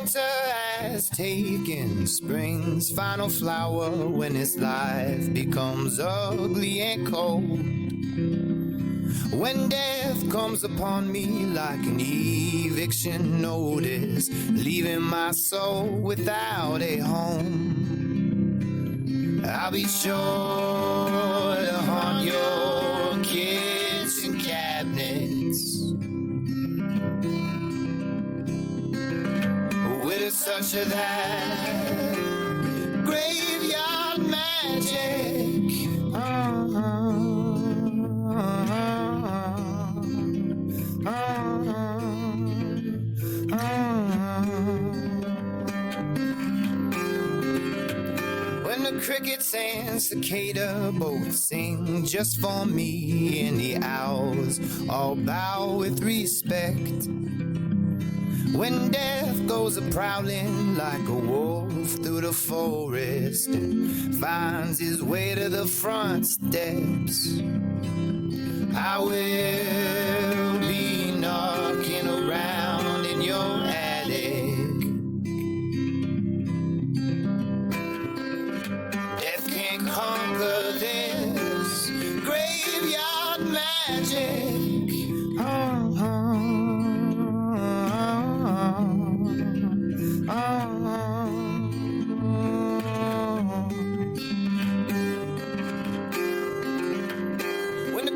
winter has taken spring's final flower when its life becomes ugly and cold. When death comes upon me like an eviction notice, leaving my soul without a home, I'll be sure to haunt your kitchen cabinets with a touch of that graveyard magic. When the crickets and cicada both sing just for me, and the owls all bow with respect. When death goes a-prowling like a wolf through the forest and finds his way to the front steps, I will be knocking around in your attic. Death can't conquer this graveyard magic.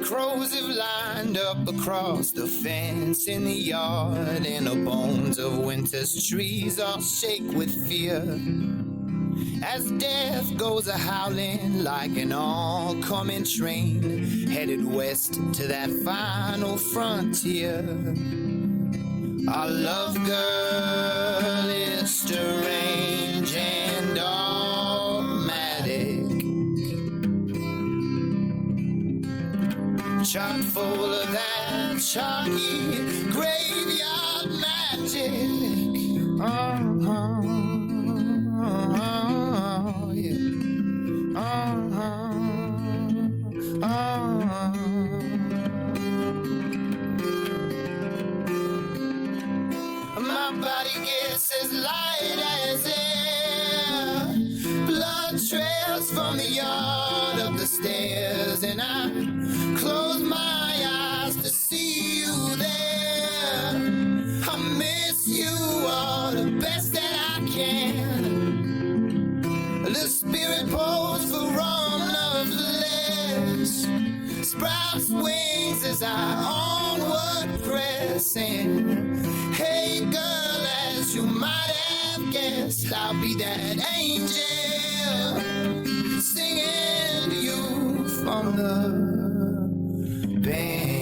Crows have lined up across the fence in the yard, and the bones of winter's trees all shake with fear as death goes a-howling like an all-coming train headed west to that final frontier. Our love girl is strange and dogmatic, chock full of that chalky graveyard magic. My body gets as light as air, blood trails from the yard up the stairs, and I close my eyes to see you there. I miss you all the best that I can. The spirit pulls for rum loveless, sprouts wings as I onward press. And hey girl, as you might have guessed, I'll be that angel singing to you from the band.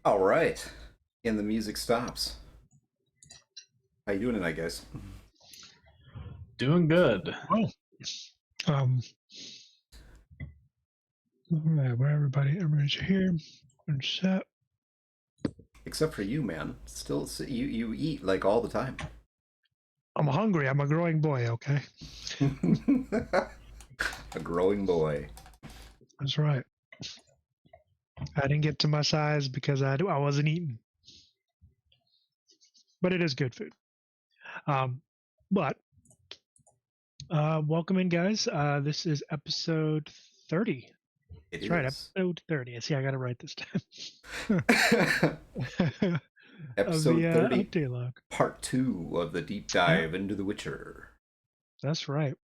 All right. And the music stops. How you doing tonight, guys? Doing good. Well, um, all right, where everybody's here and set. Except for you, man. Still, you eat like all the time. I'm hungry. I'm a growing boy. Okay, A growing boy. that's right. I didn't get to my size because I wasn't eating, but it is good food. Um, but welcome in, guys. This is episode 30. It That's right, is. episode 30. See, I got it right this time. Of the Episode 30, update log. part 2 of the deep dive into The Witcher. That's right.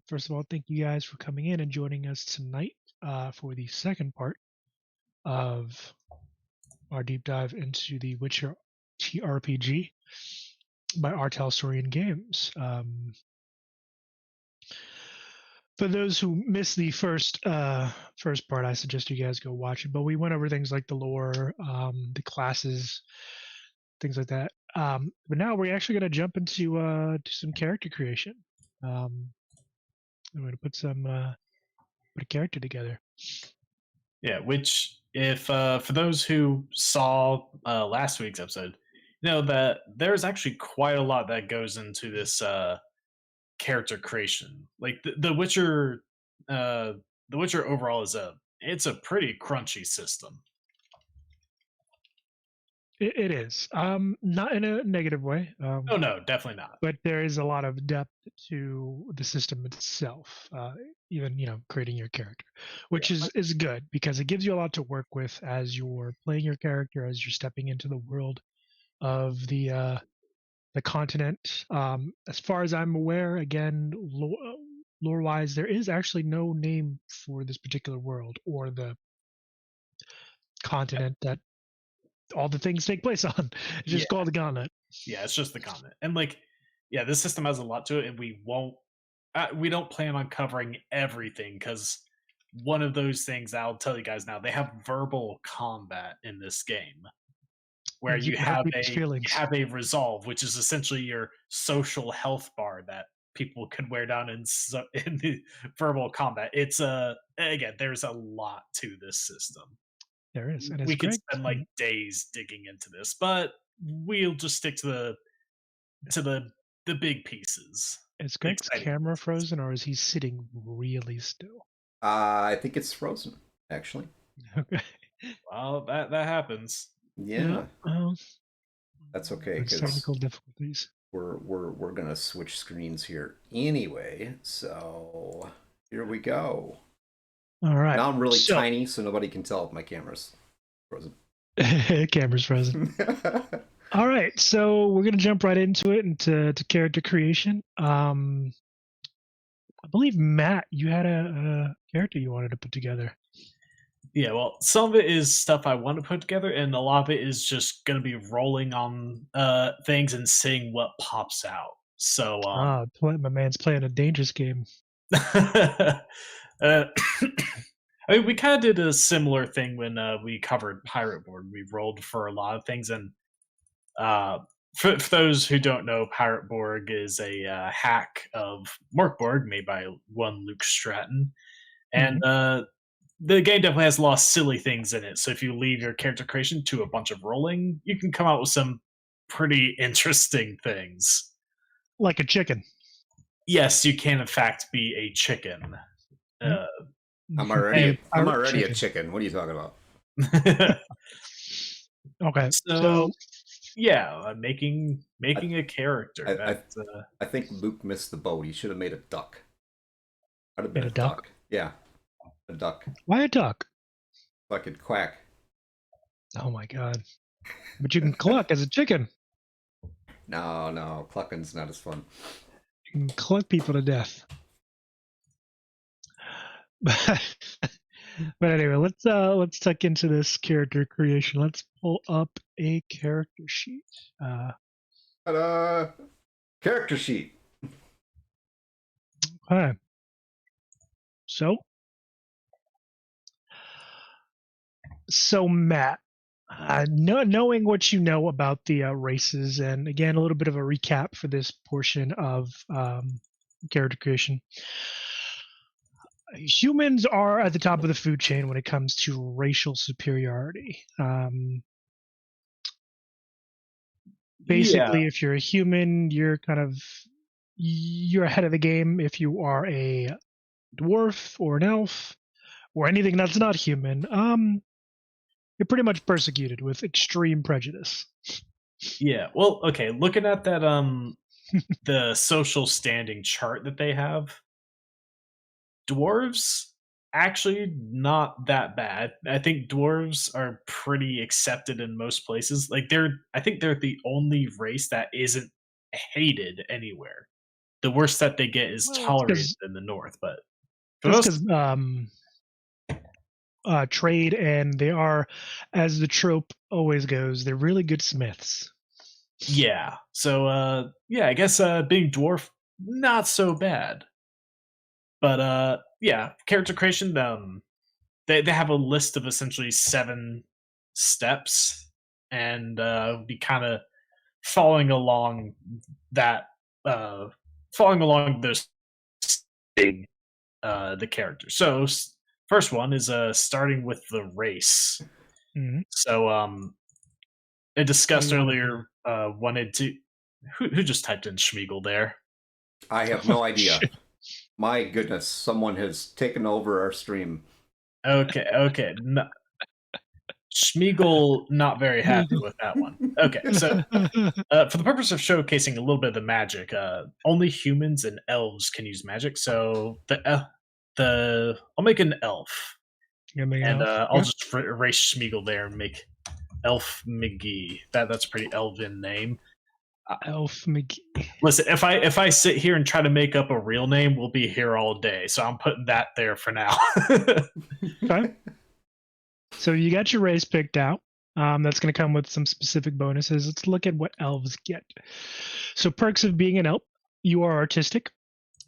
First of all, thank you guys for coming in and joining us tonight for the second part of our deep dive into the Witcher TRPG by Artel Storian Games. For those who missed the first part, I suggest you guys go watch it. But we went over things like the lore, the classes, things like that. But now we're actually going to jump into to some character creation. I'm going to put a character together. Yeah, which if for those who saw last week's episode, you know that there's actually quite a lot that goes into this character creation. Like uh, the Witcher overall it's a pretty crunchy system. It is. Not in a negative way. Oh no, definitely not. But there is a lot of depth to the system itself. Even creating your character, which Yeah. is good because it gives you a lot to work with as you're playing your character, as you're stepping into the world of the continent. As far as I'm aware, again, lore-wise, there is actually no name for this particular world or the continent that all the things take place on. It's just Yeah. called the continent. Yeah, it's just the continent. And like, yeah, this system has a lot to it, and we don't plan on covering everything because one of those things I'll tell you guys now, they have verbal combat in this game where You you can hurt have people's a feelings. resolve, which is essentially your social health bar that people can wear down in the verbal combat. It's again, there's a lot to this system. There is, and it's We could great. spend like days digging into this, but we'll just stick to the big pieces. Is The Greg's exciting camera pieces. frozen, or is he sitting really still? I think it's frozen, actually. Okay. Well, that happens. Yeah, Um, that's okay there's because technical difficulties. we're gonna switch screens here anyway. So here we go. All right. Now I'm really So, tiny, so nobody can tell if my camera's frozen. camera's frozen. All right, so we're gonna jump right into it into character creation. I believe Matt, you had a character you wanted to put together. Yeah, well, some of it is stuff I want to put together, and a lot of it is just going to be rolling on things and seeing what pops out. So, My man's playing a dangerous game. uh, I mean, we kind of did a similar thing when we covered Pirate Board. We rolled for a lot of things, and for those who don't know, Pirate Borg is a hack of Morkborg made by one Luke Stratton, and the game definitely has a lot of silly things in it. So if you leave your character creation to a bunch of rolling, you can come out with some pretty interesting things. Like a chicken. Yes, you can in fact be a chicken. I'm already Pirate a chicken. What are you talking about? Okay, so yeah, making a character. I think Luke missed the boat. He should have made a duck. I'd have been Made a a duck? duck. Yeah, a duck. Why a duck? Fucking quack. Oh my god! But you can cluck as a chicken. No, clucking's not as fun. You can cluck people to death. But anyway, let's tuck into this character creation. Let's pull up a character sheet. Ta-da! Character sheet. Okay. So Matt, Knowing what you know about the races, and again, a little bit of a recap for this portion of character creation. Humans are at the top of the food chain when it comes to racial superiority. Basically, if you're a human, you're ahead of the game. If you are a dwarf or an elf or anything that's not human, you're pretty much persecuted with extreme prejudice. Yeah. Well, okay. Looking at that, the social standing chart that they have, dwarves actually not that bad. I think dwarves are pretty accepted in most places. Like I think they're the only race that isn't hated anywhere. The worst that they get is tolerated in the north, but for that's most, because trade, and they are, as the trope always goes, they're really good smiths. yeah. So yeah, I guess being dwarf not so bad. But yeah, character creation. They have a list of essentially 7 steps, and be kind of following along that, following along those the character. So first one is starting with the race. Mm-hmm. So I discussed earlier wanted to who just typed in Schmiegel there. I have no idea. My goodness, someone has taken over our stream. Okay. No, Schmiegel not very happy with that one. Okay, so for the purpose of showcasing a little bit of the magic, only humans and elves can use magic. So I'll make an elf, and I'll just erase Schmiegel there and make Elf McGee. That's a pretty elven name. Elf McGee. Listen, if I sit here and try to make up a real name, we'll be here all day. So I'm putting that there for now. Okay. So you got your race picked out. That's going to come with some specific bonuses. Let's look at what elves get. So perks of being an elf: you are artistic.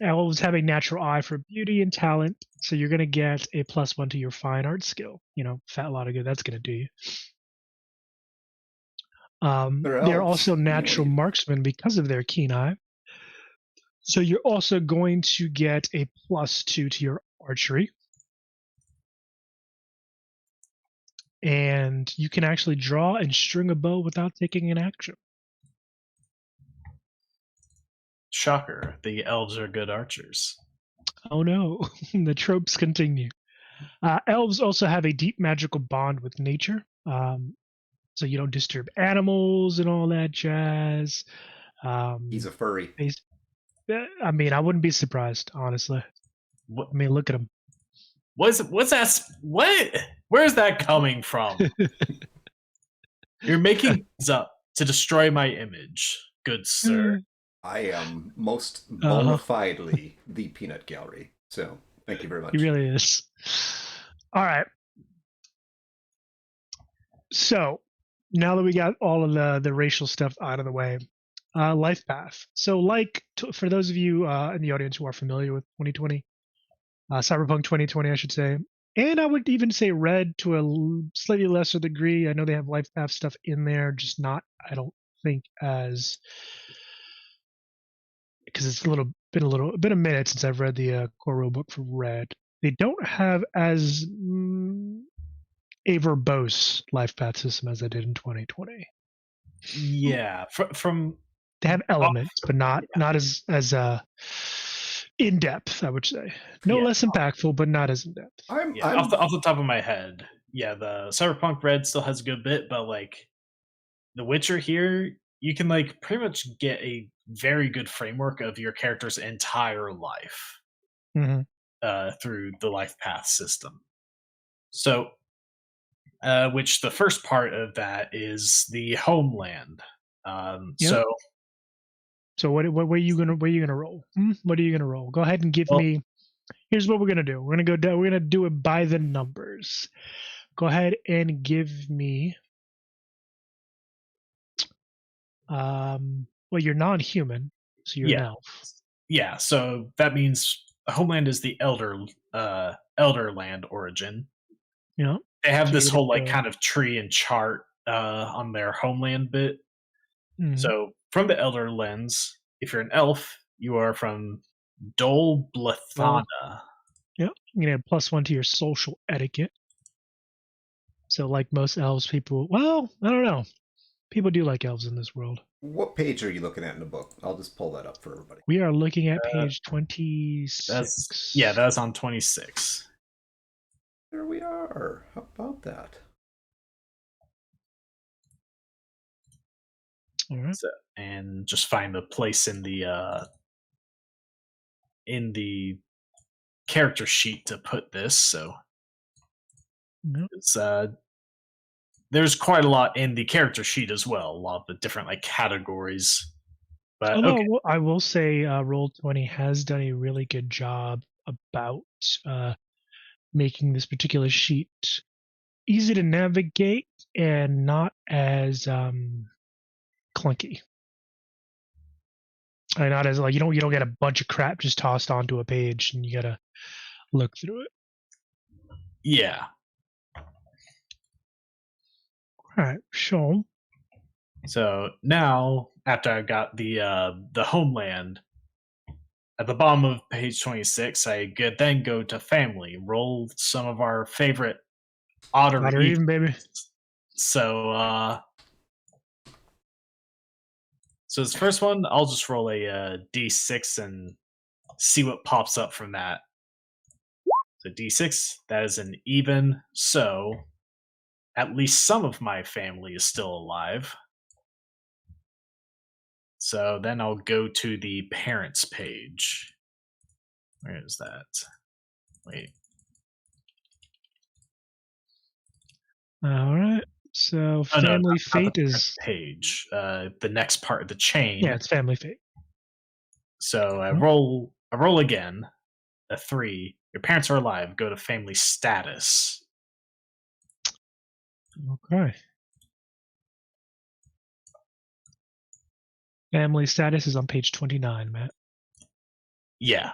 Elves have a natural eye for beauty and talent, so you're going to get a +1 to your fine art skill. Fat lot of good that's going to do you. They're also natural marksmen because of their keen eye. So you're also going to get a +2 to your archery. And you can actually draw and string a bow without taking an action. Shocker, the elves are good archers. Oh no, the tropes continue. Elves also have a deep magical bond with nature. So you don't disturb animals and all that jazz. He's a furry. I mean, I wouldn't be surprised, honestly. I mean, look at him. What's that? What? Where's that coming from? You're making things up to destroy my image, good sir. I am most bona fidely the peanut gallery. So thank you very much. He really is. All right. So now that we got all of the racial stuff out of the way, life path. So for those of you in the audience who are familiar with 2020, Cyberpunk 2020, I should say, and I would even say Red to a slightly lesser degree. I know they have life path stuff in there, just not, I don't think, as, because it's been a minute since I've read the core rulebook for Red. They don't have as a verbose life path system as they did in 2020. Yeah, from they have elements, but not as in depth, I would say. Less impactful, but not as in depth. Off the top of my head, yeah, the Cyberpunk Red still has a good bit, but like The Witcher here, you can like pretty much get a very good framework of your character's entire life through the life path system. So, which the first part of that is the homeland. So what are you gonna roll? What are you gonna roll? Go ahead and give me. Here's what we're gonna do. We're gonna do it by the numbers. Go ahead and give me. Well, you're non-human, so you're an elf. Yeah, so that means homeland is the elder land origin. Yeah. They have this whole like kind of tree and chart on their homeland bit. Mhm. So from the Elder Lens, if you're an elf, you are from Dol Blathana. Yep. You can add +1 to your social etiquette. So, like most elves, people. Well, I don't know. People do like elves in this world. What page are you looking at in the book? I'll just pull that up for everybody. We are looking at page 26. That's on 26. There we are. How about that? All right. So, and just find the place in the character sheet to put this. So Yep. it's there's quite a lot in the character sheet as well. A lot of the different like categories. But Although okay. I will say, Roll20 has done a really good job about making this particular sheet easy to navigate and not as clunky. And not as like you don't get a bunch of crap just tossed onto a page and you gotta look through it. Yeah. All right, show. So now, after I've got the homeland at the bottom of page 26, I could then go to family, roll some of our favorite odd or Even, baby. So, so this first one, I'll just roll a d6 and see what pops up from that. So d6, that is an even. So at least some of my family is still alive. So then I'll go to the parents page. Where is that? Wait. All right. So family fate is page. The next part of the chain. Yeah, it's family fate. So I roll again. A 3. Your parents are alive. Go to family status. Okay. Family status is on page 29, Matt. Yeah.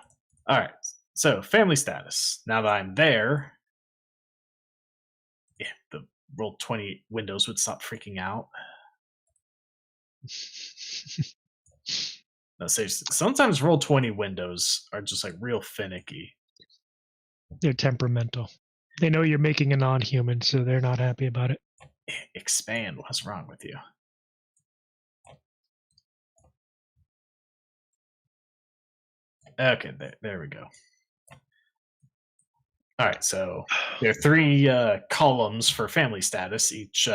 All right. So family status. Now that I'm there, yeah, the Roll20 windows would stop freaking out. No, seriously. Sometimes Roll20 windows are just like real finicky. They're temperamental. They know you're making a non-human, so they're not happy about it. Expand. What's wrong with you? Okay, there we go. All right, so there are 3 columns for family status, each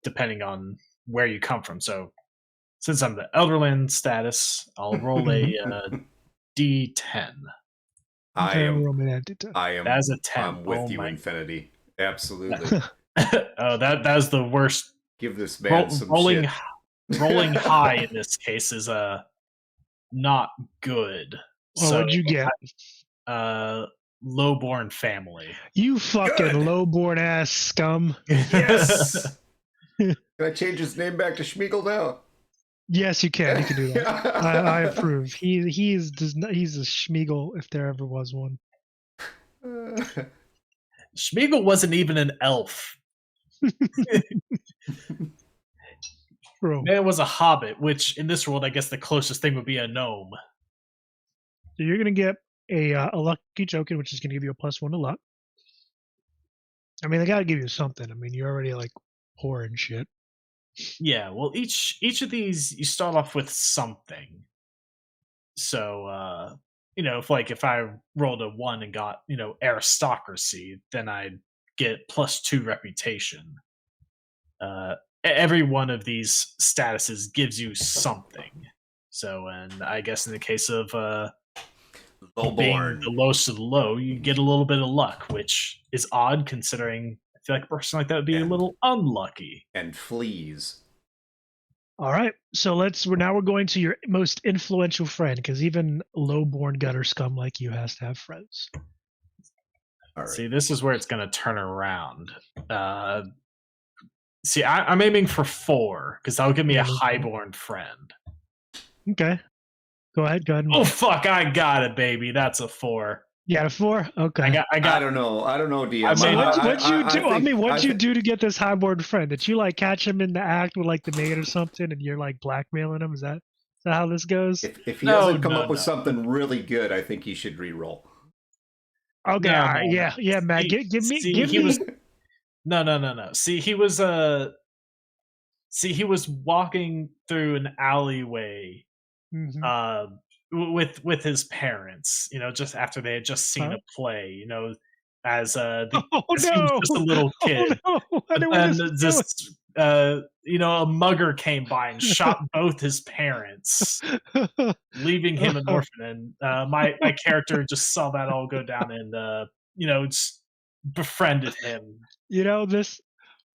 depending on where you come from. So since I'm the Elderland status, I'll roll a d10. I am That is a 10. I'm with you, Infinity. Absolutely. Oh, that's the worst. Give this man some rolling shit. Rolling high in this case is not good. Well, so what'd you get? Lowborn family. You fucking lowborn ass scum. Yes. Can I change his name back to Schmeagol now? Yes, you can. You can do that. I approve. He's a Schmeagol if there ever was one. Schmeagol wasn't even an elf. Bro. Man was a hobbit, which in this world, I guess the closest thing would be a gnome. So you're gonna get a lucky token, which is gonna give you a +1 to luck. I mean, they gotta give you something. I mean, you're already like poor and shit. Yeah, well, each of these you start off with something. So, if I rolled a 1 and got aristocracy, then I'd get +2 reputation. Every one of these statuses gives you something. So, and I guess in the case of being the lowest of the low, you get a little bit of luck, which is odd considering I feel like a person like that would be a little unlucky. And fleas. All right, so we're going to your most influential friend, because even low-born gutter scum like you has to have friends. All right. See, this is where it's going to turn around. See, I'm aiming for 4 because that'll give me a highborn friend. Okay, go ahead. Oh fuck! I got it, baby. That's a 4. You got a 4? Okay. I got. I don't know, DM. I mean, What'd you do? I mean, what'd you think- do to get this highborn friend? Did you like catch him in the act with like the maid or something, and you're like blackmailing him? Is that how this goes? If he No, doesn't come no, up with no. something really good, I think he should re-roll. Okay, No, all right, no. yeah, Matt. See- Give me, see, give he me. was- No. See, he was walking through an alleyway Mhm. with his parents, just after they had just seen a play, as Oh as he was no! just a little kid. Oh no! I But know where then this is going. just a mugger came by and shot both his parents, leaving him an orphan. And my character just saw that all go down and just befriended him.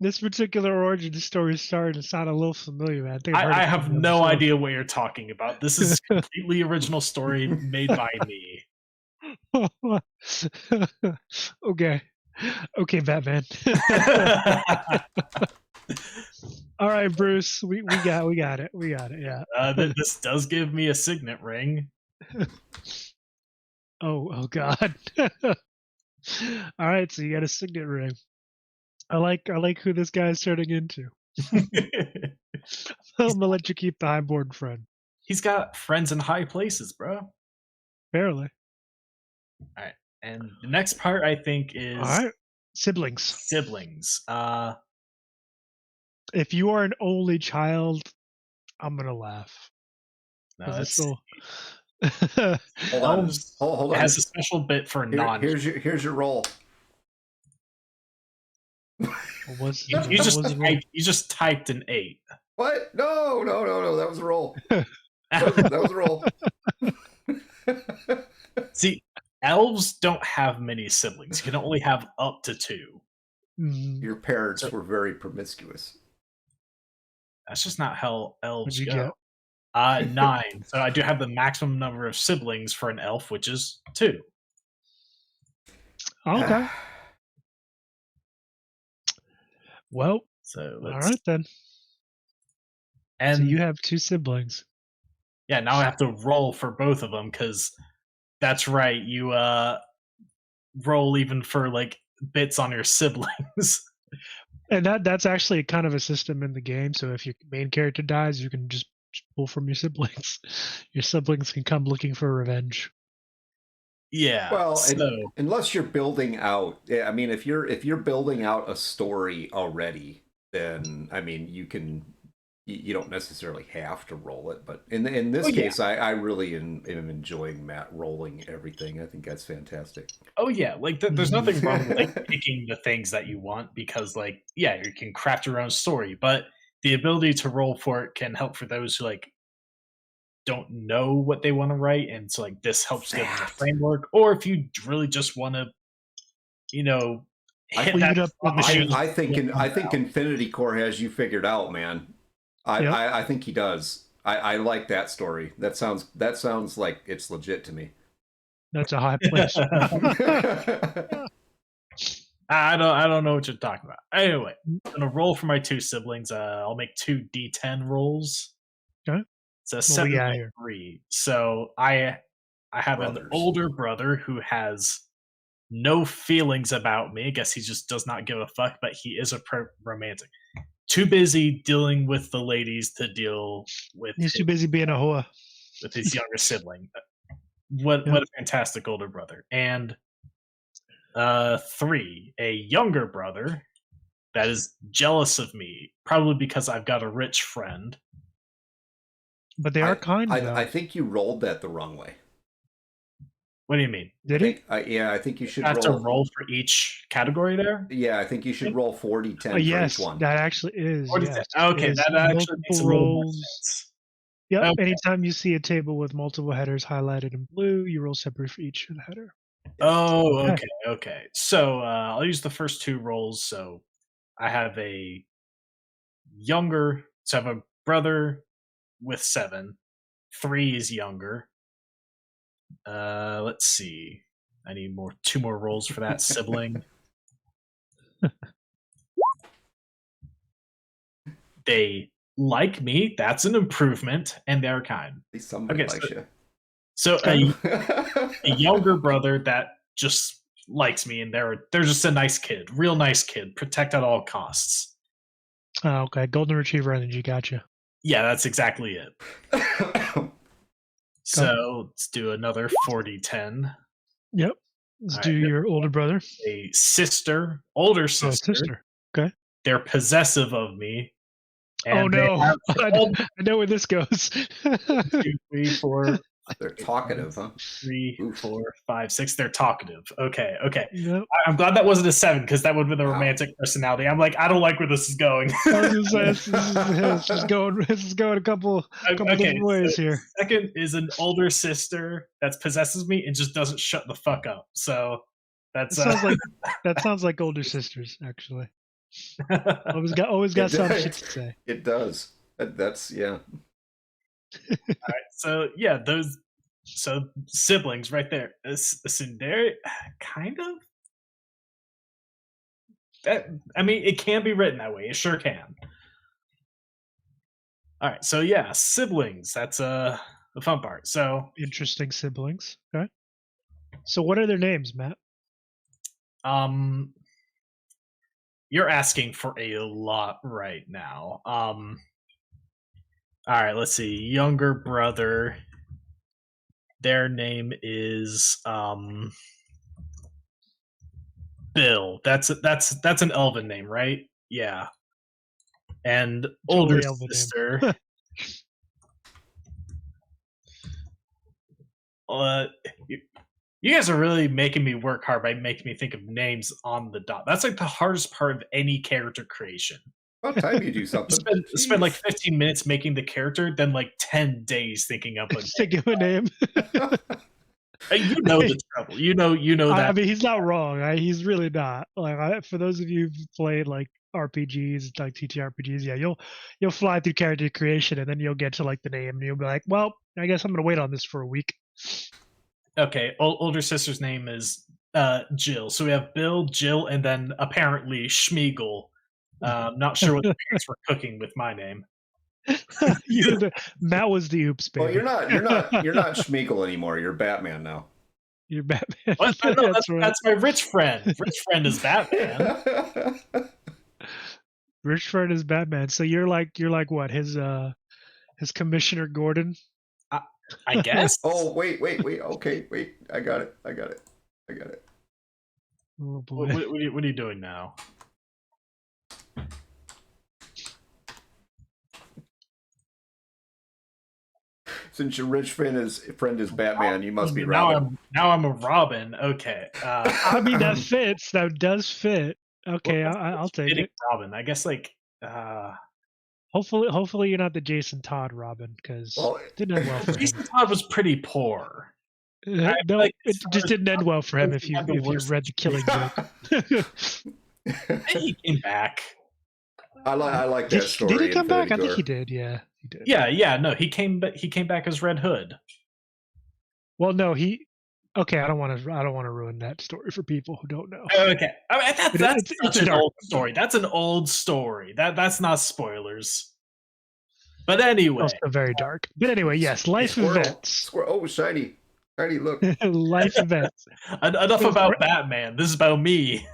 This particular origin story is starting to sound a little familiar. Man. I think I've heard I it have somewhere no before. idea what you're talking about. This is a completely original story made by me. Okay, Batman. All right, Bruce. We got it. Yeah. This does give me a signet ring. Oh God. All right, so you got a signet ring. I like who this guy's turning into. I'm gonna let you keep the highborn friend. He's got friends in high places, bro. Barely. And the next part, I think, is All right. Siblings. siblings. If you are an only child, I'm gonna laugh. No, 'Cause it's it's so Hold on. Elves Hold on. has a special bit for non. Here's your roll. What was You the just typed an 8. What? No. That was a roll. That was a roll. See, elves don't have many siblings. You can only have up to 2. Mhm. Your parents were very promiscuous. That's just not how elves What'd you go. 9. So I do have the maximum number of siblings for an elf, which is 2. Okay. Well, So all let's. right then. And So you have 2 siblings. yeah, now I have to roll for both of them because that's right. You roll even for like bits on your siblings. And that's actually kind of a system in the game. So if your main character dies, you can just pull from your siblings. Your siblings can come looking for revenge. Yeah. Well, so unless you're building out, I mean, if you're building out a story already, then I mean, you don't necessarily have to roll it. But in this case, I really am enjoying Matt rolling everything. I think that's fantastic. oh yeah, like there's nothing wrong with like picking the things that you want because like yeah, you can craft your own story, but the ability to roll for it can help for those who like don't know what they want to write, and so like this helps give them a framework. Or if you really just want to, hit leave that it up slot to machine. I think Infinity Core has you figured out, man. Yep. I think he does. I like that story. That sounds like it's legit to me. That's a high place. I don't know what you're talking about. Anyway, I'm gonna roll for my 2 siblings. I'll make 2 D10 rolls. Okay. So What 7 we got by here? 3. So I have Brothers. an older brother who has no feelings about me. I guess he just does not give a fuck, but he is a romantic. Too busy dealing with the ladies to deal with He's too busy being a whore. with his younger sibling. What a fantastic older brother. And 3, a younger brother that is jealous of me, probably because I've got a rich friend. But they are kind, though. I think you rolled that the wrong way. What do you mean? Did he? I think you should I have roll. to roll for each category there? Yeah, I think you should roll 40-10 for yes, each one. that actually is. Or does Yes. it- okay, It is that actually makes multiple a little more rolls. sense. Yep. Okay. Anytime you see a table with multiple headers highlighted in blue, you roll separate for each header. Oh, Okay. okay. So I'll use the first 2 rolls. So I have a I have a brother with 7. 3 is younger. Let's see. I need 2 more rolls for that sibling. They like me. That's an improvement, and they're kind. At least somebody Okay, likes you. So a younger brother that just likes me, and they're just a nice kid, real nice kid, protect at all costs. Oh, okay, golden retriever energy, gotcha. Yeah, that's exactly it. So let's do another 40-10. Yep. Let's All do right, your older brother. a older Oh, sister. sister. Okay. They're possessive of me. Oh And they no, have I know where this goes. 1, 2, 3, 4. They're talkative, huh? 3, Oof. 4, 5, 6. They're talkative. Okay. Yep. I'm glad that wasn't a 7 because that would have been the Wow. romantic personality. I'm like, I don't like where this is going. I was gonna say this is going a couple different ways here. Second is an older sister that possesses me and just doesn't shut the fuck up. So that's That sounds like older sisters, actually. Always got some shit to say. It does. That's yeah. All right, so yeah, those siblings right there. Tsundere, kind of. I mean, it can be written that way. It sure can. All right, so yeah, siblings. That's the fun part. So Interesting siblings. Okay. So what are their names, Matt? you're asking for a lot right now. All right, let's see. Younger brother. Their name is Bill. That's an elven name, right? Yeah. And older Totally elven name. sister. You guys are really making me work hard by making me think of names on the dot. That's like the hardest part of any character creation. About time you do something. Spend like 15 minutes making the character, then like 10 days thinking up a Think of a name. You know the trouble. You know that. I mean, he's not wrong. He's really not. Like, for those of you who've played like RPGs, like TTRPGs, yeah, you'll fly through character creation, and then you'll get to like the name, and you'll be like, well, I guess I'm gonna wait on this for a week. Okay, older sister's name is Jill. So we have Bill, Jill, and then apparently Schmeagol. Not sure what the parents were cooking with my name. Matt was the oops baby. Well, you're not Schmeagol anymore. You're Batman now. You're Batman. What? No, That's right. that's my rich friend. Rich friend is Batman. Rich friend is Batman. So you're like what? His Commissioner Gordon. I guess. Oh wait. Okay, wait. I got it. Oh boy. What are you doing now? Since your rich friend is Batman, you must be Robin. Now I'm a Robin. Okay. I mean, that fits. That does fit. Okay, I'll take it. Robin. I guess like. Hopefully you're not the Jason Todd Robin, because it didn't end well for him. Jason Todd was pretty poor. No, it just didn't end well for him if you read The Killing Joke. And he came back. I like that story. Did he come back? I think he did. Yeah, he did. Yeah. No, he came back as Red Hood. Well, no, Okay, I don't want to ruin that story for people who don't know. Okay, I mean, that's an old story. That's an old story. That's not spoilers. But anyway, also very dark. But anyway, yes, life events. Oh, shiny, look. Life events. Enough about Batman. This is about me.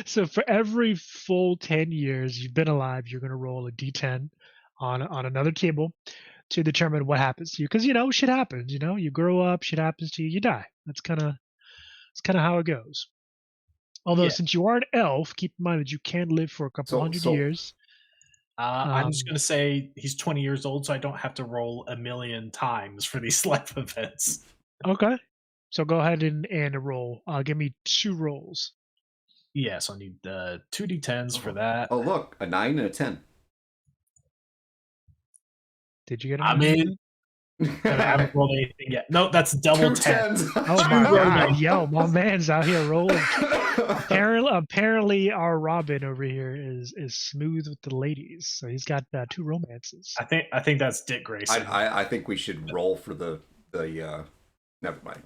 So for every full 10 years you've been alive, you're going to roll a d10 on another table to determine what happens to you, because shit happens. You grow up, shit happens to you, you die. That's kind of how it goes. Although since you are an elf, keep in mind that you can live for a couple hundred years. I'm just gonna say he's 20 years old, so I don't have to roll a million times for these life events. Okay, so go ahead and roll. Give me 2 rolls. Yes, I need 2 d10s for that. Oh look, a 9 and a 10. Did you get? I haven't rolled anything yet. No, that's double 10. Oh my god! Yo, my man's out here rolling. Apparently, our Robin over here is smooth with the ladies, so he's got 2 romances. I think that's Dick Grayson. I think we should roll for the never mind.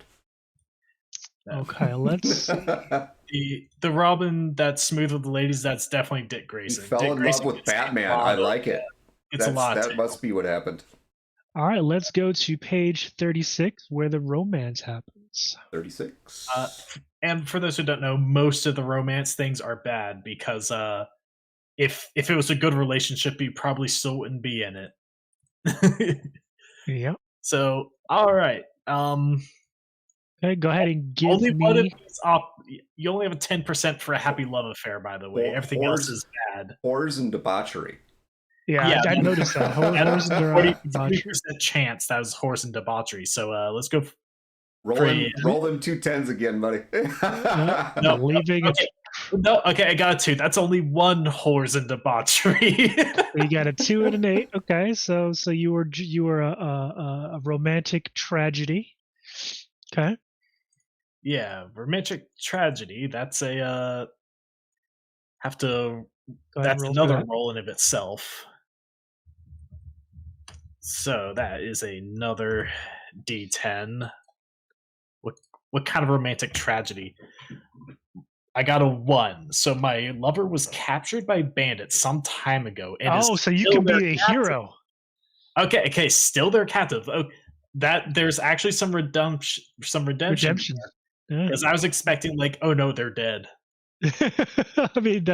Okay, let's. The Robin that's smooth with the ladies. That's definitely Dick Grayson. He fell in love with Batman. I like it. It's a lot. That must be what happened. All right, let's go to page 36 where the romance happens. 36. And for those who don't know, most of the romance things are bad because if it was a good relationship, you probably still wouldn't be in it. Yep. So, all right. Okay, go ahead and give Only one of me. these up. You only have a 10% for a happy love affair, by the way. Everything else is bad. Whores and debauchery. Yeah, I noticed that. Horse and 40% chance that was horse and debauchery. So let's go. Roll them 2 10s again, buddy. No, leaving okay. No, okay, I got a 2. That's only one whores and debauchery. You got a 2 and an 8. Okay, so you were a romantic tragedy. Okay. Yeah, romantic tragedy. That's a have to. That's another roll in of itself. So that is another D10. What kind of romantic tragedy? I got a 1. So my lover was captured by bandits some time ago. And so you can be a hero. Okay, still their captive. Oh, that there's actually some redemption. Because I was expecting like, oh no, they're dead. I mean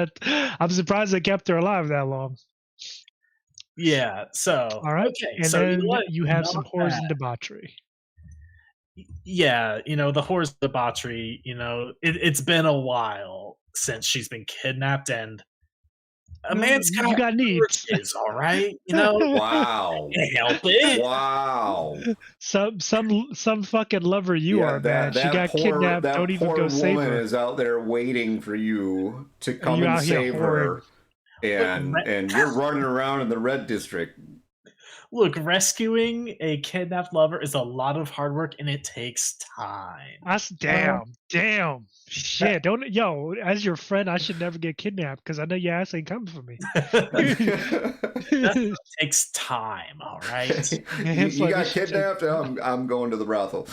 I'm surprised they kept her alive that long. Yeah. So all right. Okay. And so then you have some whores and debauchery. Yeah, the whores and debauchery. It's been a while since she's been kidnapped, and a man's got needs. Is all right. Wow. Can't help it. Wow. Some fucking lover you are, man. She got kidnapped. Don't even go save her. That woman is out there waiting for you to come and save her, and you're running around in the red district. Look, rescuing a kidnapped lover is a lot of hard work, and it takes time. That's damn. Shit, as your friend, I should never get kidnapped because I know your ass ain't coming for me. That takes time, all right? You got kidnapped? I'm going to the brothel.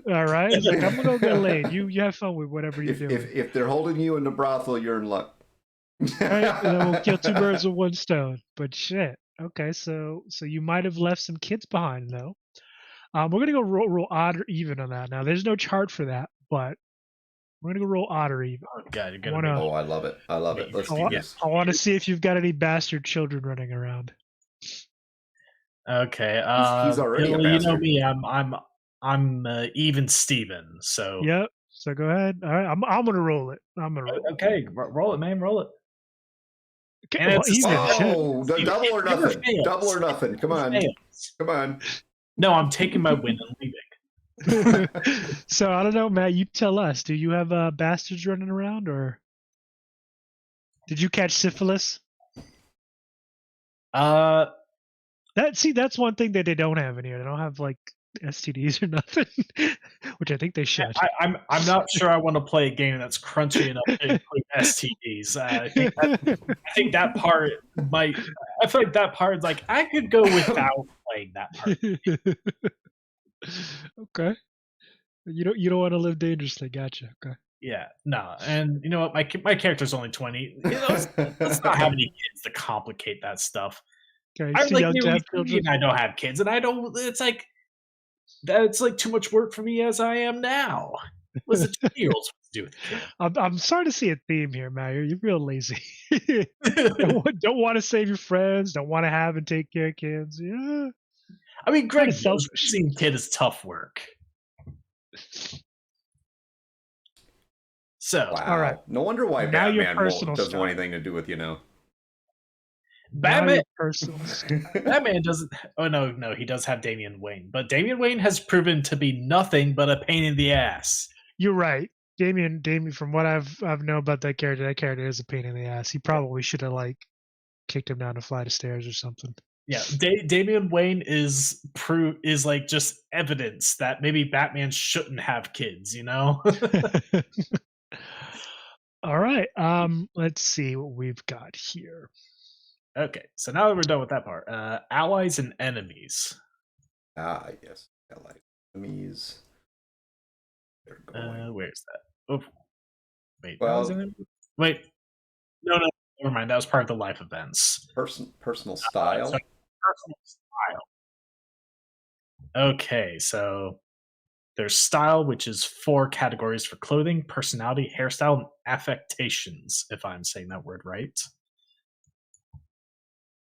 All right? It's like, I'm going to get laid. You have fun with whatever you're doing. If they're holding you in the brothel, you're in luck. All right, we'll kill 2 birds with 1 stone. But shit. Okay, so you might have left some kids behind, though. We're going to go roll odd or even on that. Now, there's no chart for that, but we're going to go roll odd or even. Oh, God, you're gonna I love it. I love it. Let's do this. I want to see if you've got any bastard children running around. Okay. He's already a bastard. You know me. I'm even Steven. So. Yep. So go ahead. All right. I'm going to roll it. Okay. Roll it, man. Roll it. Okay, and double or nothing. Double or nothing. Come on. Come on. No, I'm taking my win and leaving. So I don't know, Matt. You tell us. Do you have bastards running around, or did you catch syphilis? That's one thing that they don't have in here. They don't have like STDs or nothing, which I think they should. I'm not sure I want to play a game that's crunchy enough to include STDs. I think that part might. I feel like that part like I could go without playing that part. Okay, you don't want to live dangerously. Gotcha. Okay. Yeah, no, and you know what? My character's only 20. Let's not have any kids to complicate that stuff. Okay, I'm like and I don't have kids, and I don't. It's like. That's like too much work for me as I am now. What's the 2-year-olds do with it? I'm starting to see a theme here, Matt. You're real lazy. don't want to save your friends. Don't want to have and take care of kids. Yeah. I mean, Greg, seeing kid is tough work. So, wow. All right. No wonder why now Batman doesn't want anything to do with Batman doesn't. Oh no, he does have Damian Wayne, but Damian Wayne has proven to be nothing but a pain in the ass. You're right, Damian. From what I've known about that character is a pain in the ass. He probably should have like kicked him down a flight of stairs or something. Yeah, Damian Wayne is like just evidence that maybe Batman shouldn't have kids. All right. Let's see what we've got here. Okay, so now that we're done with that part, allies and enemies. Ah, yes, allies, enemies. Where's that? Oh, wait. Wait. No, never mind. That was part of the life events. Personal style. Personal style. Okay, so there's style, which is 4 categories for clothing, personality, hairstyle, and affectations, if I'm saying that word right.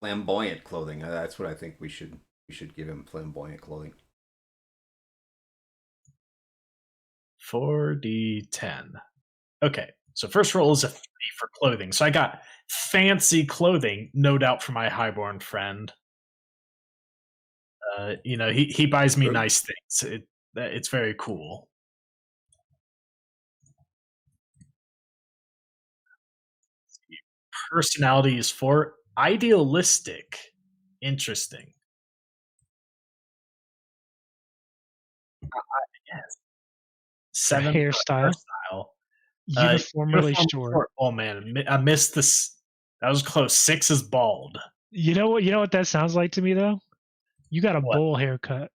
Flamboyant clothing. That's what I think we should give him. Flamboyant clothing. 4d10. Okay, so first roll is a 3 for clothing. So I got fancy clothing, no doubt, for my highborn friend. He buys me nice things. It's very cool. Personality is 4. Idealistic. Interesting. Yes. 7 for hairstyle. Uniformly short. Oh man, I missed this. That was close. 6 is bald. You know what that sounds like to me though? You got a bowl haircut.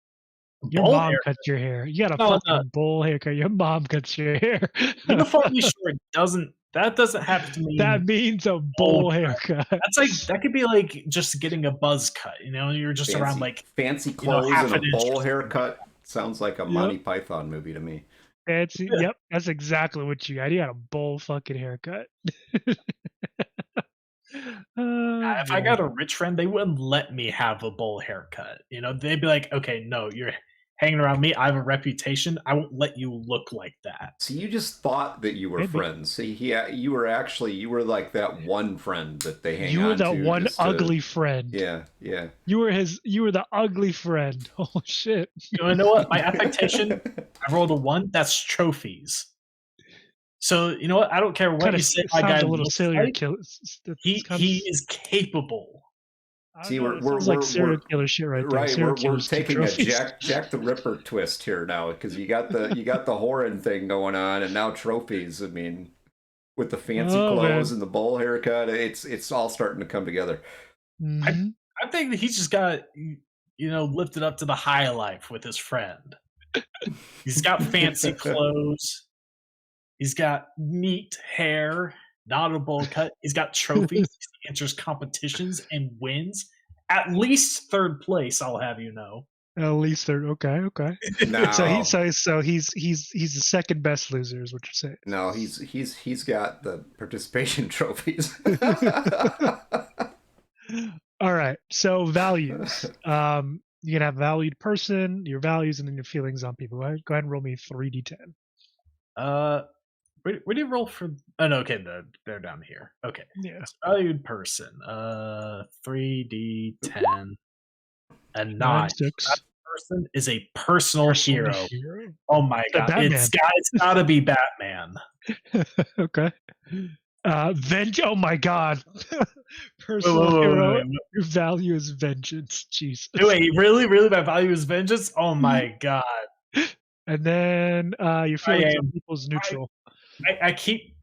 Your Bowl mom haircut? cuts your hair. You got a fucking bowl haircut. Your mom cuts your hair. Uniformly short doesn't have to mean That means a bowl haircut. That's like that could be like just getting a buzz cut. You're just around like fancy clothes and a bowl haircut. Sounds like a Monty Python movie to me. Yep, that's exactly what you got. You got a bowl fucking haircut. If I got a rich friend, they wouldn't let me have a bowl haircut. They'd be like, "Okay, no, you're hanging around me. I have a reputation. I won't let you look like that." So you just thought that you were friends. See, you were like that one friend that they hang on to. You were the one ugly friend. Yeah. You were the ugly friend. Oh shit. You know what? My affectation, I rolled a 1. That's trophies. So you know what? I don't care what you say. My guy a little serial killer. He is capable. See, we're like serial killer shit right there. Right, we're taking a Jack the Ripper twist here now because you got the Horan thing going on, and now trophies. I mean, with the fancy clothes and the bowl haircut, it's all starting to come together. Mm-hmm. I think that he's just got lifted up to the high life with his friend. He's got fancy clothes. He's got neat hair, not a bowl cut. He's got trophies. He enters competitions and wins. At least 3rd place, I'll have you know. At least 3rd. Okay. No. So he's the second best loser, is what you're saying. No, he's got the participation trophies. All right. So values. You can have valued person, your values, and then your feelings on people. Go ahead and roll me 3d10. Where do you roll for? Oh no, okay, they're down here. Okay, yeah. Valued person. 3d10 and 9. That person is a personal hero. Oh my god, it's gotta be Batman. Okay. Oh my god. Personal hero. Wait. Your value is vengeance. Jesus. Wait, really? My value is vengeance? Oh my god. And then your feelings on people is neutral. I keep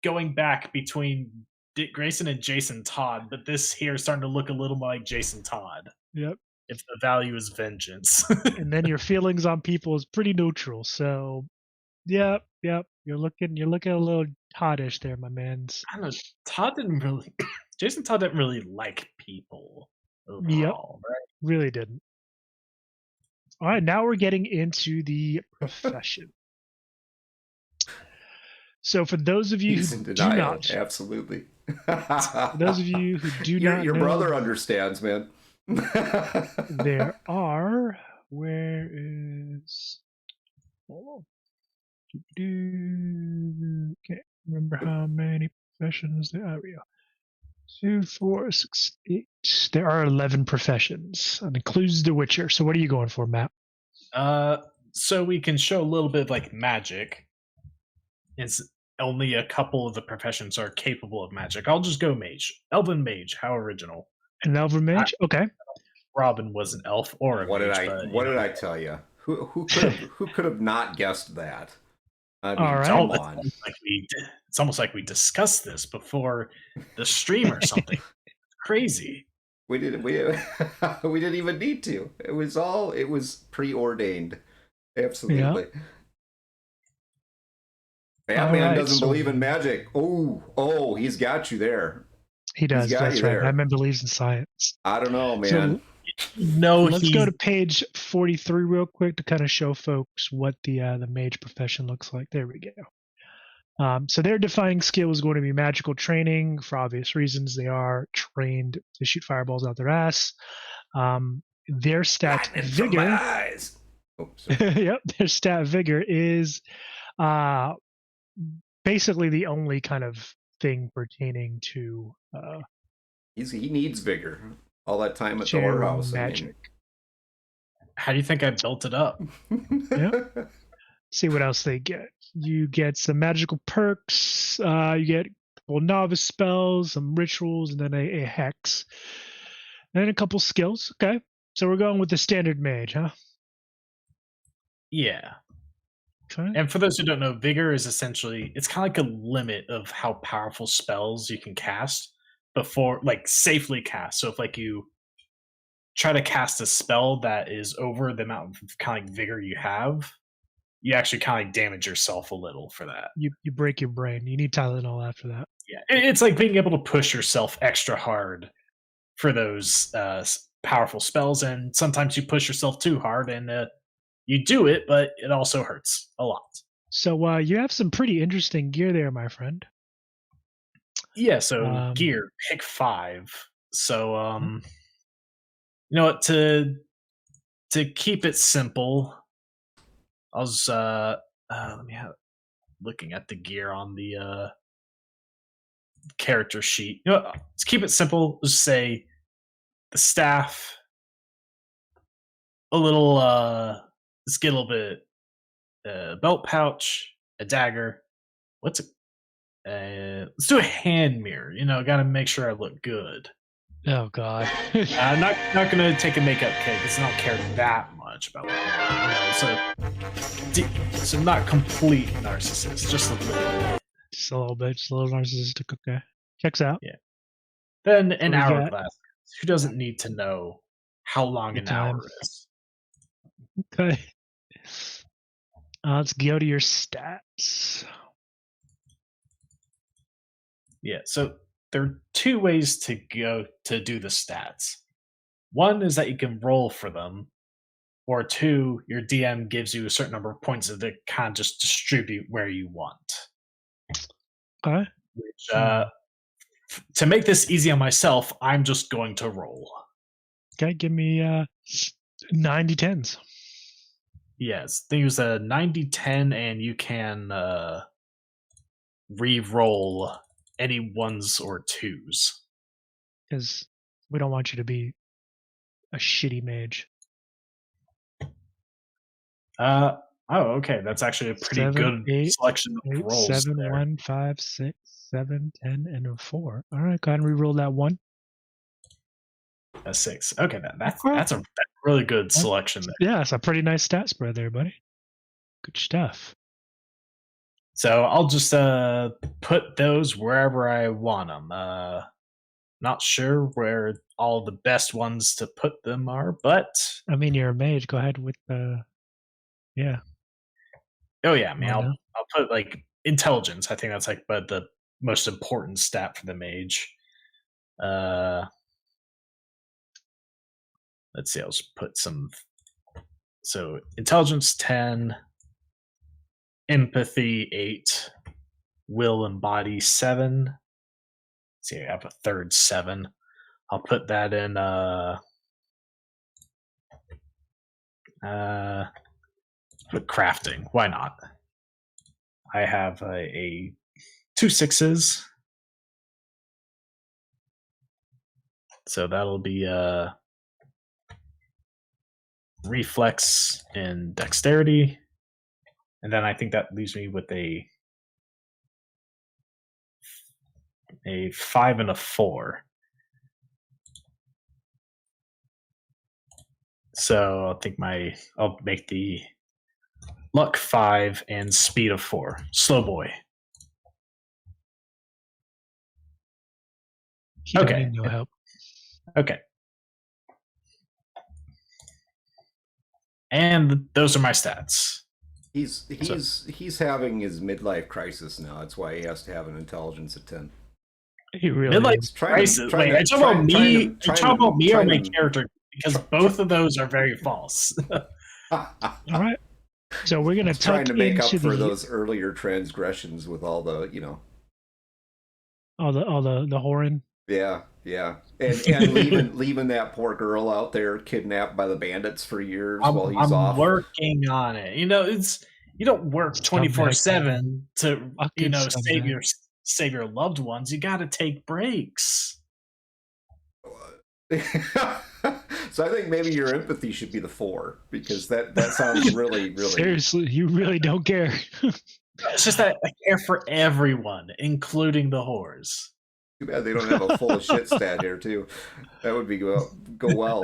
going back between Dick Grayson and Jason Todd, but this here is starting to look a little more like Jason Todd. Yep. If the value is vengeance. And then your feelings on people is pretty neutral. So, yep. You're looking a little Toddish there, my man. I don't know. Jason Todd didn't really like people overall, right? Really didn't. All right, now we're getting into the profession. So for those of you who do not, absolutely. For those of you who do not, your brother understands, man. There are. Where is? Hold on. Can't remember how many professions there are. 2, 4, 6, 8. There are 11 professions. That includes The Witcher. So what are you going for, Matt? So we can show a little bit of like magic. It's only a couple of the professions are capable of magic. I'll just go mage. Elven mage. How original. An elven mage? Okay. Robin was an elf or a mage. What did I tell you? Who could have not guessed that? I mean, all right. It's almost like we discussed this before the stream or something. Crazy. We didn't even need to. It was preordained. Absolutely. Yeah. Batman doesn't believe in magic. Oh, he's got you there. He does. That's right. Batman believes in science. I don't know, man. No, Let's go to page 43 real quick to kind of show folks what the mage profession looks like. There we go. So their defining skill is going to be magical training. For obvious reasons, they are trained to shoot fireballs out their ass. Their stat vigor. Oh, sorry. Yep, their stat vigor is basically the only kind of thing pertaining to He needs vigor. All that time at the general warehouse. magic. How do you think I built it up? Yep. See what else they get. You get some magical perks. You get novice spells, some rituals, and then a hex, and a couple skills. Okay, so we're going with the standard mage, huh? Yeah. Okay. And for those who don't know, vigor is essentially, it's kind of like a limit of how powerful spells you can cast before, like, safely cast. So if like you try to cast a spell that is over the amount of kind of like vigor you have, you actually kind of like damage yourself a little for that. You break your brain. You need Tylenol after that. Yeah, it's like being able to push yourself extra hard for those powerful spells, and sometimes you push yourself too hard, and you do it, but it also hurts a lot. So you have some pretty interesting gear there, my friend. Yeah, so gear, pick 5. So you know what, to keep it simple, I was let me have looking at the gear on the character sheet. You know what, let's keep it simple. Just say the staff, a little let's get a little bit belt pouch, a dagger. What's it? Let's do a hand mirror. You know, got to make sure I look good. Oh God. I'm not gonna take a makeup kit because I don't care that much about what, you know, so not complete narcissist, just a little bit. Just a little bit, just a little narcissistic. Okay, checks out. Yeah. Then an What do we got? hourglass. Who doesn't need to know how long Good an hour time. is? Okay. Let's go to your stats. Yeah, so there are 2 ways to go to do the stats. One is that you can roll for them, or 2, your DM gives you a certain number of points that kind of just distribute where you want. Okay. Which, to make this easy on myself, I'm just going to roll. Okay, give me 90 10s. Yes, they use a 90-10, and you can re-roll any 1s or 2s. Because we don't want you to be a shitty mage. Oh, okay. That's actually a pretty 7, good 8, selection of 8, rolls 7, there. 1, 5, 6, 7, 10, and a 4. All right, go ahead and re-roll that 1. A 6. Okay, that's a really good selection there. Yeah, it's a pretty nice stat spread there, buddy. Good stuff. So I'll just put those wherever I want them. Not sure where all the best ones to put them are, but I mean, you're a mage. Go ahead with yeah. oh yeah, I mean, Why not? I'll put like intelligence. I think that's like but the most important stat for the mage. Let's see. I'll just put some. So intelligence 10, empathy 8, will and body 7. Let's see, I have a third 7. I'll put that in. Put crafting. Why not? I have a 2 6s. So that'll be reflex and dexterity. And then I think that leaves me with a 5 and a 4. So I think I'll make the luck 5 and speed of 4. Slow boy. He don't Okay. need no help. Okay. And those are my stats. He's having his midlife crisis now. That's why he has to have an intelligence of 10. He really Midlife is. crisis. Wait, are you talking about me? Are you talking about me or my character because both of those are very false. All right. So we're gonna trying to make up into for those earlier transgressions with all the, all the whoring. Yeah, and leaving that poor girl out there kidnapped by the bandits for years while he's I'm off. working on it. You don't work 24/7 to save your loved ones. You got to take breaks. So I think maybe your empathy should be the 4, because that sounds really, really... Seriously, you really don't care. It's just that I care for everyone, including the whores. Too bad they don't have a full of shit stat here too. That would be go well.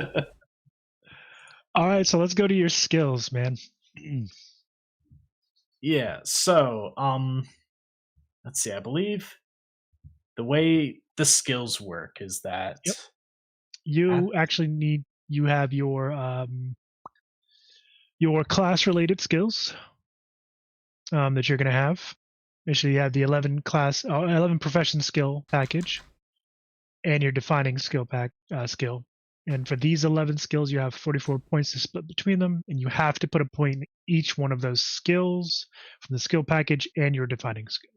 All right, so let's go to your skills, man. Yeah, so let's see. I believe the way the skills work is that you actually you have your class related skills that you're going to have. Actually, you have the 11 profession skill package and your defining skill skill. And for these 11 skills, you have 44 points to split between them, and you have to put a point in each one of those skills from the skill package and your defining skill,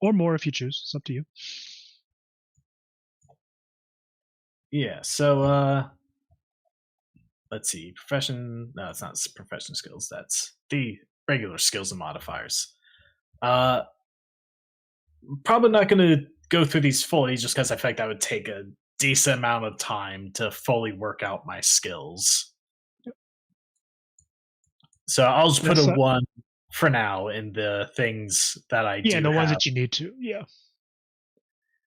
or more if you choose. It's up to you. Yeah. So let's see. Profession. No, it's not profession skills. That's the regular skills and modifiers. Probably not going to go through these fully, just because I feel like that would take a decent amount of time to fully work out my skills. So I'll just put a 1 for now in the things that I do. Yeah, the ones that you need to. Yeah.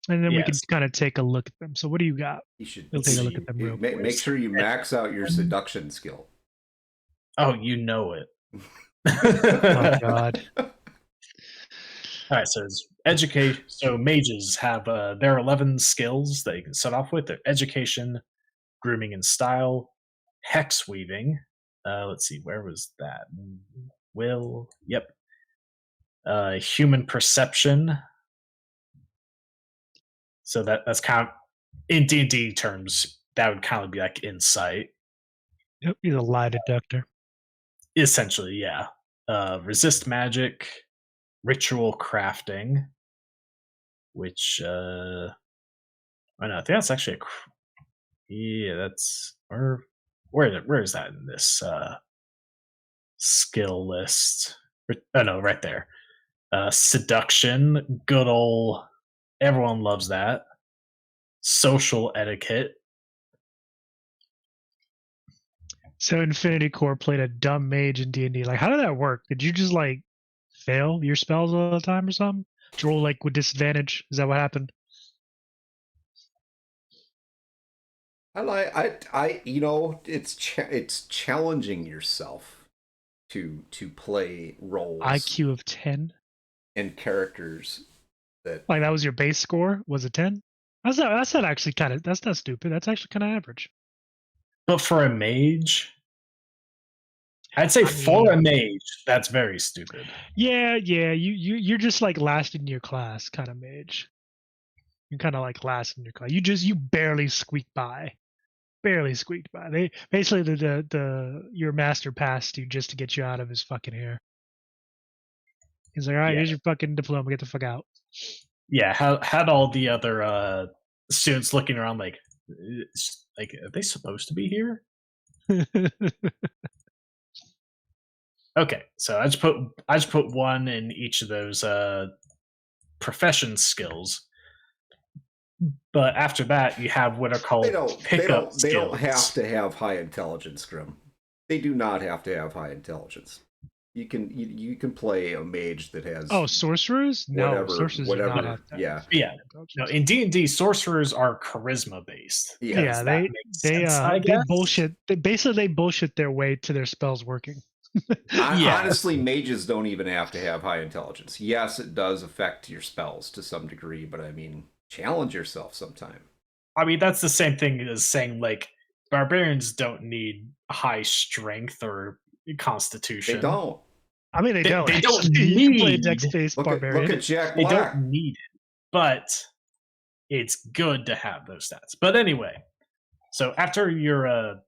And then we can kind of take a look at them. So what do you got? You should take a look at them real quick. Make sure you max out your seduction skill. Oh, you know it. Oh God. All right, so it's educate. So mages have their 11 skills that you can start off with. Their education, grooming and style, hex weaving. Let's see, where was that? Yep. Human perception. So that's kind of, in D&D terms, that would kind of be like insight. Yep, he's a lie detector. Essentially, yeah. Resist magic, ritual crafting, which I think that's actually that's where is that in this skill list? Oh no, right there. Seduction, good old, everyone loves that. Social etiquette. So Infinity Corps played a dumb mage in D&D. Like, how did that work? Did you just like fail your spells all the time or something? Did you roll like with disadvantage? Is that what happened? It's challenging yourself to play roles. IQ of 10 and characters that like that was your base score. Was it 10? That's not actually kind of, that's not stupid. That's actually kind of average. But for a mage, I'd say for a mage, that's very stupid. Yeah. You're just like last in your class kind of mage. You're kind of like last in your class. You barely squeaked by. They basically your master passed you just to get you out of his fucking hair. He's like, all right, here's your fucking diploma. Get the fuck out. Yeah, had all the other students looking around like, are they supposed to be here? Okay, so I just put 1 in each of those profession skills. But after that, you have what are called pickup skills. They don't have to have high intelligence, Grim. They do not have to have high intelligence. You can play a mage that has sorcerers? No, sorcerers do not have that. Yeah. No, in D&D, sorcerers are charisma based. Yeah, they bullshit. They bullshit their way to their spells working. Honestly, mages don't even have to have high intelligence. Yes, it does affect your spells to some degree, but I mean, challenge yourself sometime. I mean, that's the same thing as saying like barbarians don't need high strength or constitution. They don't. I mean, they don't. They don't need play dex-based barbarian. Look at Jack Black. Black. They don't need it, but it's good to have those stats. But anyway, So after your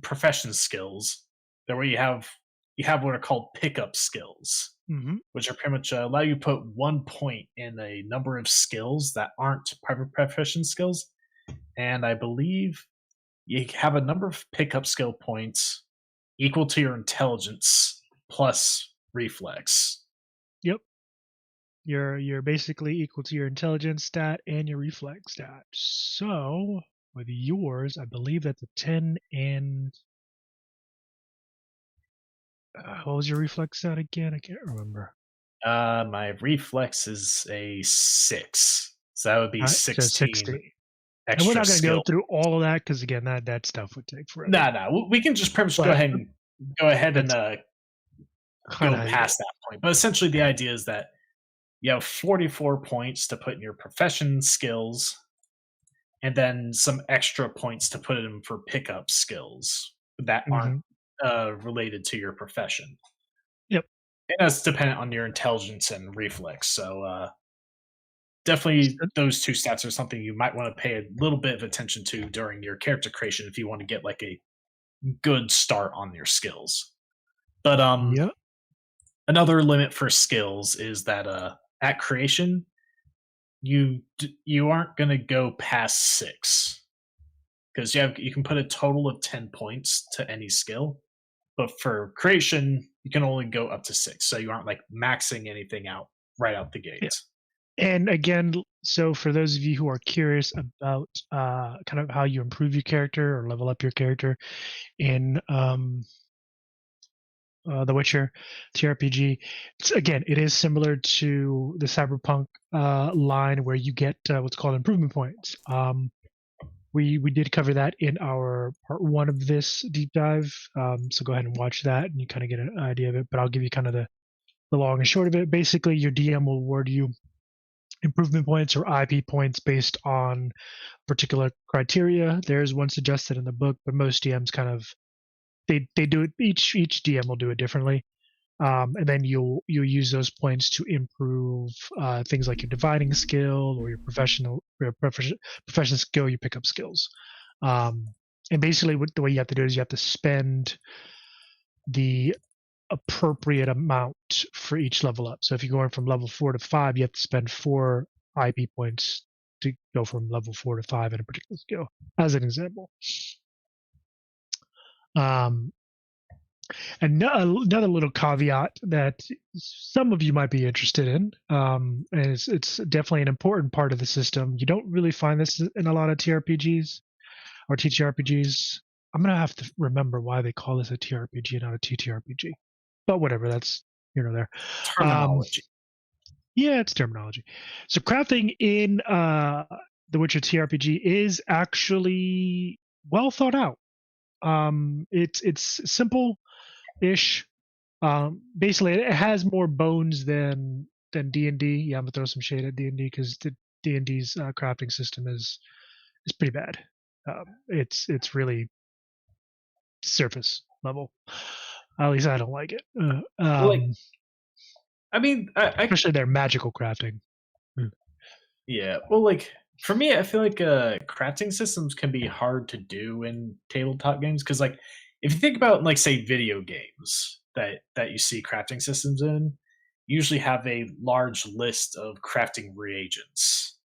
profession skills, there where you have what are called pickup skills, Mm-hmm. which are pretty much allow you to put 1 point in a number of skills that aren't private profession skills, and I believe you have a number of pickup skill points equal to your intelligence plus reflex. Yep. You're basically equal to your intelligence stat and your reflex stat. So with yours, I believe that's a 10 and what was your reflex stat again? I can't remember. My reflex is a 6, so that would be All right, so 16 60. extra And we're not going to go skill. through all of that because again, that stuff would take forever. No, we can just pretty much But go ahead and kind go of past that point. But essentially, the idea is that you have 44 points to put in your profession skills, and then some extra points to put in for pickup skills that aren't related to your profession. Yep. And that's dependent on your intelligence and reflex. So definitely those two stats are something you might want to pay a little bit of attention to during your character creation if you want to get like a good start on your skills. But Yep. another limit for skills is that at creation you aren't going to go past 6 because you can put a total of 10 points to any skill, but for creation you can only go up to 6, so you aren't like maxing anything out right out the gate. Yeah. And again, so for those of you who are curious about kind of how you improve your character or level up your character in The Witcher TRPG, it is similar to the Cyberpunk line where you get what's called improvement points. We did cover that in our part 1 of this deep dive, so go ahead and watch that and you kind of get an idea of it. But I'll give you kind of the long and short of it. Basically, your DM will award you improvement points or IP points based on particular criteria. There's one suggested in the book, but most DMs kind of they do it. Each DM will do it differently, and then you'll use those points to improve things like your divining skill or your profession skill, your pickup skills. And basically, the way you have to do it is you have to spend the appropriate amount for each level up. So if you're going from level 4 to 5, you have to spend 4 IP points to go from level 4 to 5 in a particular skill, as an example. Another little caveat that some of you might be interested in, and it's definitely an important part of the system. You don't really find this in a lot of TRPGs or TTRPGs. I'm going to have to remember why they call this a TRPG and not a TTRPG. But whatever, that's there. Terminology. Yeah, it's terminology. So crafting in The Witcher TRPG is actually well thought out. It's simple-ish. Basically, it has more bones than D&D. Yeah, I'm gonna throw some shade at D&D because the D&D's crafting system is pretty bad. It's really surface level. At least I don't like it. Especially their magical crafting. Yeah, well, like for me, I feel like crafting systems can be hard to do in tabletop games because, like, if you think about like say video games that you see crafting systems in, usually have a large list of crafting reagents,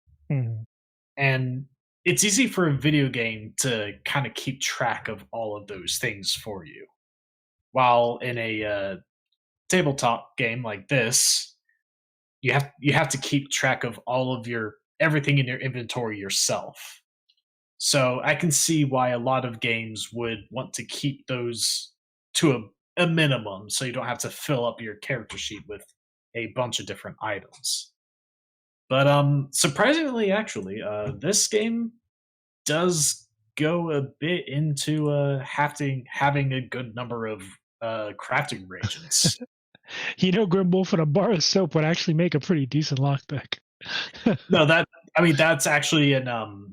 and it's easy for a video game to kind of keep track of all of those things for you. While in a tabletop game like this, you have to keep track of all of everything in your inventory yourself. So I can see why a lot of games would want to keep those to a minimum, so you don't have to fill up your character sheet with a bunch of different items. But surprisingly, actually, this game does go a bit into having a good number of crafting reagents. Grimwolf and a bar of soap would actually make a pretty decent lockpick. No, that's actually in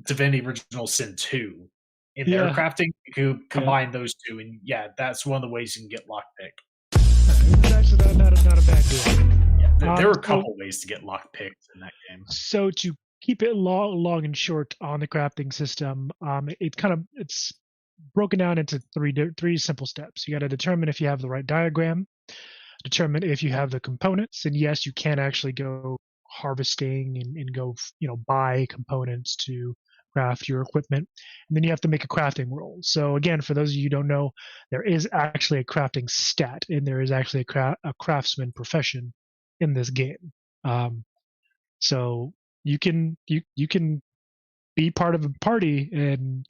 Divinity Original Sin 2. In their crafting, you combine those two, and that's one of the ways you can get lockpick. It's actually not a bad deal. Yeah, there were a couple ways to get lockpicked in that game. So to keep it long and short on the crafting system. It's broken down into three simple steps. You got to determine if you have the right diagram, determine if you have the components, and yes, you can actually go harvesting and go buy components to craft your equipment, and then you have to make a crafting roll. So again, for those of you who don't know, there is actually a crafting stat, and there is actually a craftsman profession in this game. So you can be part of a party and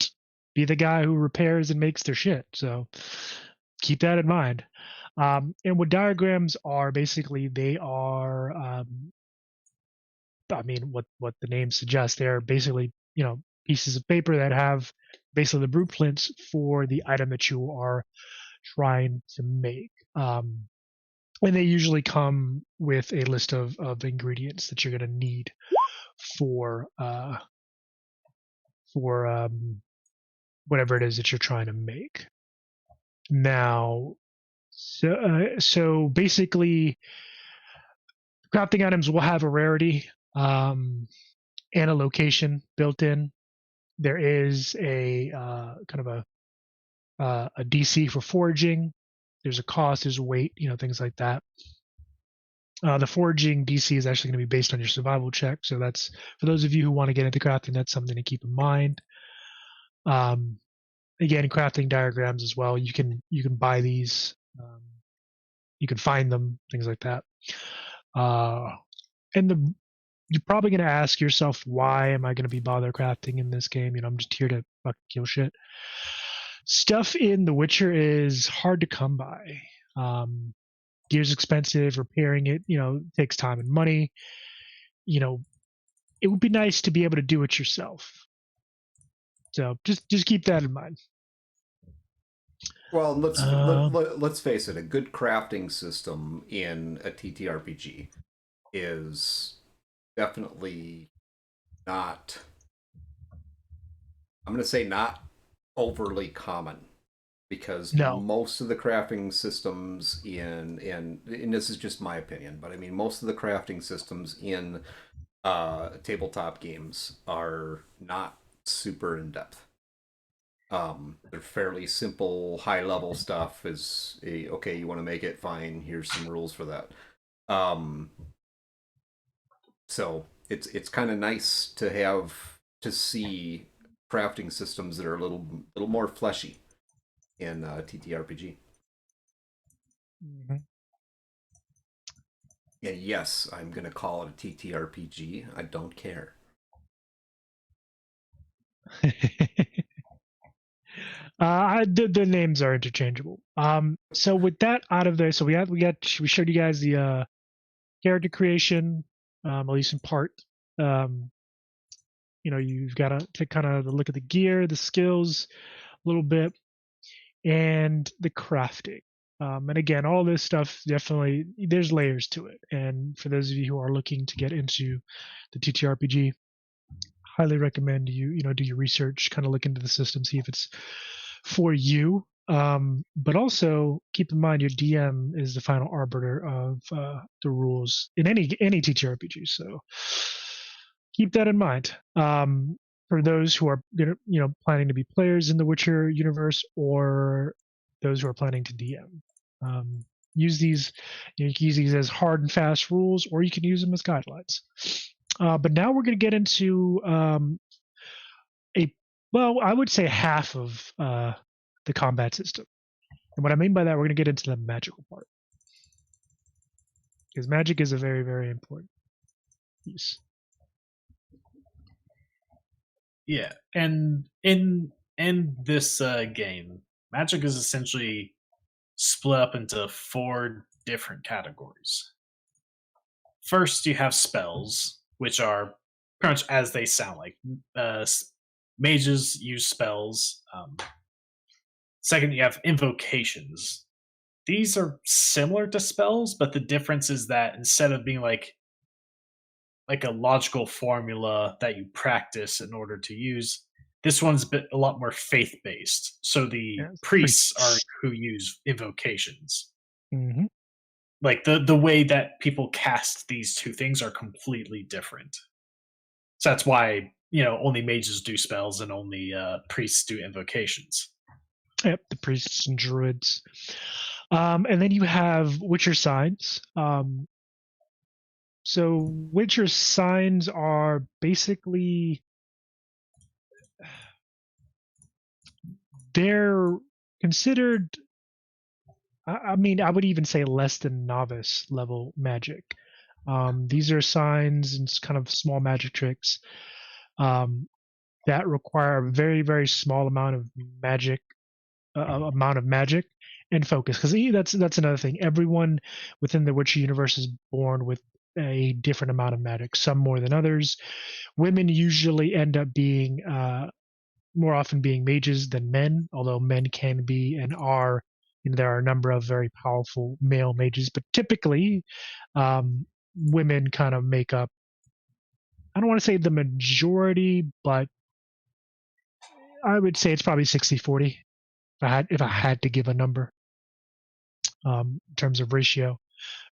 be the guy who repairs and makes their shit. So keep that in mind. And what diagrams are, basically, they are, what the name suggests, they're basically, pieces of paper that have basically the blueprints for the item that you are trying to make. And they usually come with a list of ingredients that you're going to need for whatever it is that you're trying to make. Now, so basically, crafting items will have a rarity and a location built in. There is a kind of a DC for foraging. There's a cost, there's a weight, things like that. The foraging DC is actually going to be based on your survival check. So that's, for those of you who want to get into crafting, that's something to keep in mind. Again, crafting diagrams as well. You can buy these. You can find them, things like that. And you're probably going to ask yourself, why am I going to be bother crafting in this game? I'm just here to fucking kill shit. Stuff in The Witcher is hard to come by. Gear's expensive. Repairing it, takes time and money. It would be nice to be able to do it yourself. So just keep that in mind. Well, let's face it. A good crafting system in a TTRPG is definitely not, I'm going to say, not overly common, because most of the crafting systems and this is just my opinion, but I mean, most of the crafting systems in tabletop games are not super in depth. They're fairly simple, high level stuff. Okay, you want to make it, fine, here's some rules for that. So it's kind of nice to see crafting systems that are a little more fleshy in TTRPG. Mm-hmm. And yes, I'm gonna call it a TTRPG. I don't care. The names are interchangeable. So with that out of there, so we showed you guys the character creation, at least in part. You've got to take kind of look at the gear, the skills, a little bit, and the crafting. And again, all this stuff, definitely, there's layers to it. And for those of you who are looking to get into the TTRPG, highly recommend you do your research, kind of look into the system, see if it's for you. But also keep in mind, your DM is the final arbiter of the rules in any TTRPG. So keep that in mind. For those who are planning to be players in the Witcher universe, or those who are planning to DM, use these. You can use these as hard and fast rules, or you can use them as guidelines. But now we're going to get into I would say half of the combat system. And what I mean by that, we're going to get into the magical part, because magic is a very, very important piece. Yeah, and in this game, magic is essentially split up into 4 different categories. First, you have spells, which are pretty much as they sound, like mages use spells. Second, you have invocations. These are similar to spells, but the difference is that instead of being like a logical formula that you practice in order to use, this one's a lot more faith-based. So the priests are who use invocations. Mm-hmm. Like the way that people cast these two things are completely different. So that's why only mages do spells and only priests do invocations. Yep, the priests and druids. And then you have Witcher signs. So Witcher signs are basically, they're considered, I mean, I would even say less than novice level magic. These are signs and kind of small magic tricks that require a very, very small amount of magic and focus, because that's another thing. Everyone within the Witcher universe is born with a different amount of magic, some more than others. Women usually end up being more often being mages than men, although men can be and are, there are a number of very powerful male mages, but typically women kind of make up, I don't want to say the majority, but I would say it's probably 60-40 if I had to give a number. In terms of ratio,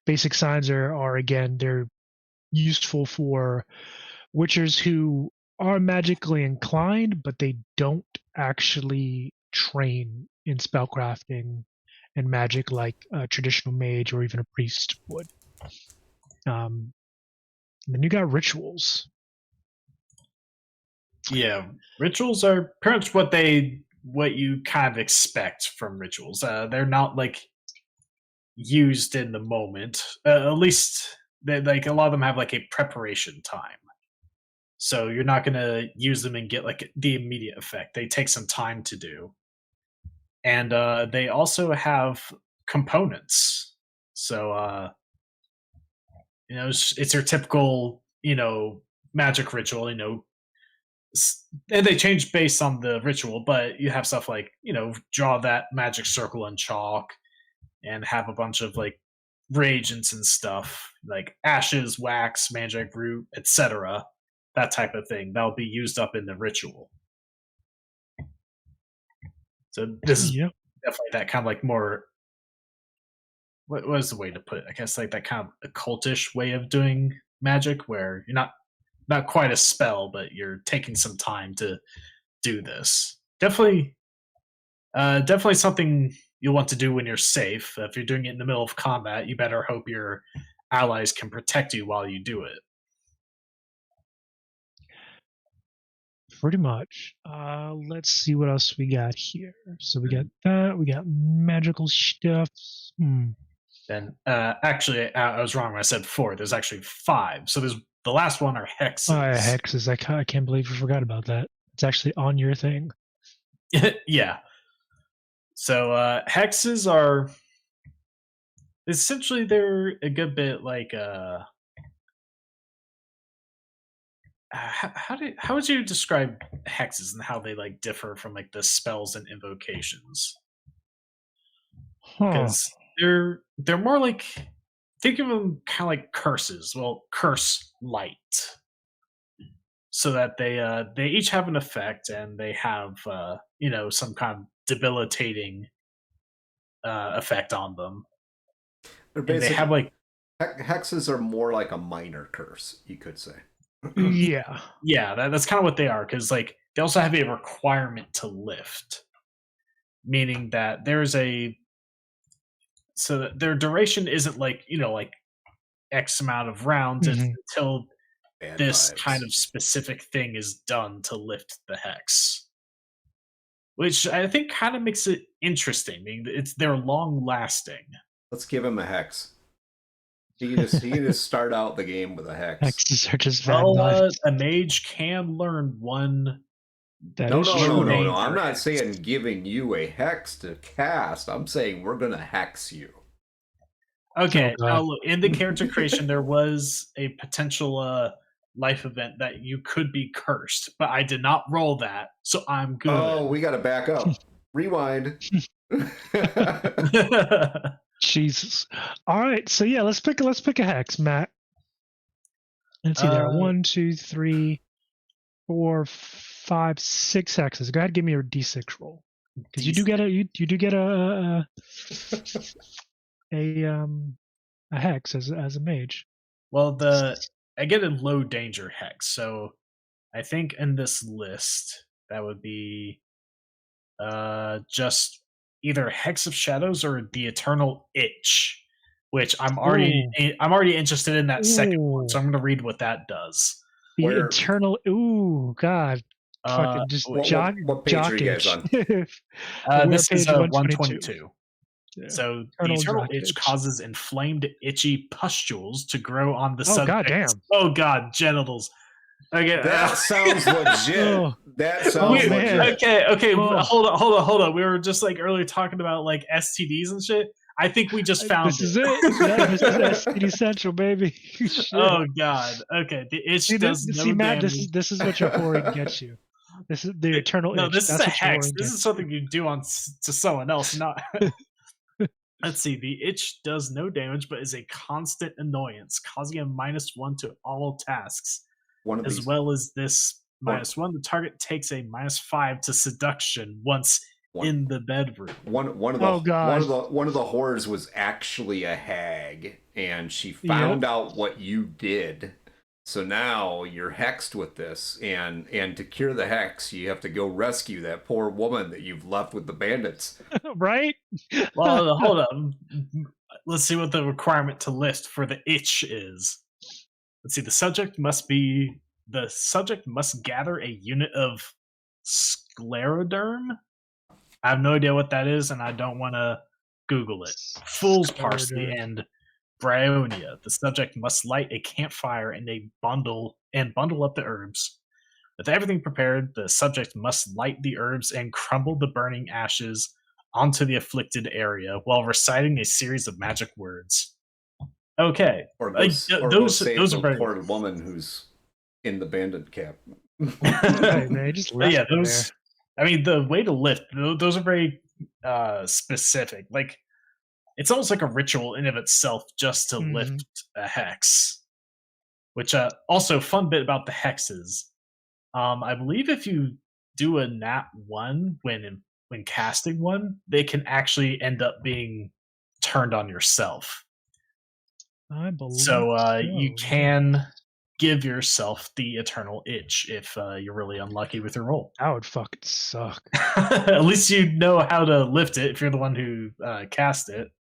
basic signs are again, they're useful for witchers who are magically inclined, but they don't actually train in spellcrafting and magic like a traditional mage or even a priest would. And then you got rituals. Yeah, rituals are pretty much what you kind of expect from rituals. They're not like used in the moment. At least, like a lot of them have like a preparation time. So you're not going to use them and get like the immediate effect. They take some time to do. And they also have components. So, it's your typical, magic ritual, and they change based on the ritual, but you have stuff like, draw that magic circle in chalk and have a bunch of like reagents and stuff like ashes, wax, magic root, etc. That type of thing that'll be used up in the ritual. So this is definitely that kind of like more, what was the way to put it? I guess like that kind of occultish way of doing magic where you're not quite a spell, but you're taking some time to do this. Definitely something you'll want to do when you're safe. If you're doing it in the middle of combat, you better hope your allies can protect you while you do it. Pretty much. Let's see what else we got here. So we got that. We got magical stuff. Then, actually, I was wrong when I said 4. There's actually 5. So there's the last one are hexes. Hexes. I can't believe you forgot about that. It's actually on your thing. Yeah. So hexes are essentially, they're a good bit like how would you describe hexes and how they like differ from like the spells and invocations? Because they're more like, think of them kind of like curses. Well, curse light, so that they each have an effect and they have some kind of debilitating effect on them. They're And they have like hexes are more like a minor curse, you could say. Yeah. That's kind of what they are, because like they also have a requirement to lift, meaning that so that their duration isn't like like X amount of rounds. It's until this kind of specific thing is done to lift the hex, which I think kind of makes it interesting. Meaning they're long lasting. Let's give him a hex. He can just start out the game with a hex. Hexes are just a mage can learn one. No. I'm not saying giving you a hex to cast. I'm saying we're gonna hex you. Okay. Now look, in the character creation, there was a potential life event that you could be cursed, but I did not roll that, so I'm good. Oh, we got to back up. Rewind. Jesus. All right. So yeah, let's pick a hex, Matt. Let's see there. 1, 2, 3, 4, 5, 6 hexes. Go ahead, give me a D6 roll, because you do get a hex as a mage. Well, I get a low danger hex, so I think in this list that would be just either Hex of Shadows or the Eternal Itch, which I'm already interested in that second one, so I'm going to read what that does. The Where- internal. Ooh, God. Fucking just jock. What page are you guys on? This is page 122. Yeah. So the Eternal Itch causes inflamed, itchy pustules to grow on the subject. God damn. Oh god, genitals. Okay, That sounds legit. Oh. That sounds legit. Okay. Hold on. We were just like earlier talking about like STDs and shit. I think we just found this is it. Yeah, this is STD Central, baby. Oh god. Okay. The itch does no Matt, damage. this is what your whoring gets you. This is the eternal itch. No, this That's is a hex. This gets. is something you do to someone else, not. Let's see. The itch does no damage, but is a constant annoyance, causing a -1 to all tasks. As well as this -1, the target takes a -5 to seduction once in the bedroom. One of the horrors was actually a hag, and she found out what you did. So now you're hexed with this, and to cure the hex, you have to go rescue that poor woman that you've left with the bandits. Right? Well, hold on. Let's see what the requirement to lift for the itch is. Let's see. The subject must gather a unit of scleroderm. I have no idea what that is, and I don't want to Google it. Fool's parsley and bryonia. The subject must light a campfire and bundle up the herbs. With everything prepared, the subject must light the herbs and crumble the burning ashes onto the afflicted area while reciting a series of magic words. Okay, those are very poor woman who's in the bandit camp. They just left those. I mean, the way to lift those are very specific. Like, it's almost like a ritual in of itself just to lift a hex. Which also fun bit about the hexes. I believe if you do a nat 1 when casting one, they can actually end up being turned on yourself. I believe so. You can give yourself the eternal itch if you're really unlucky with your roll. That would fucking suck. At least you know how to lift it if you're the one who cast it.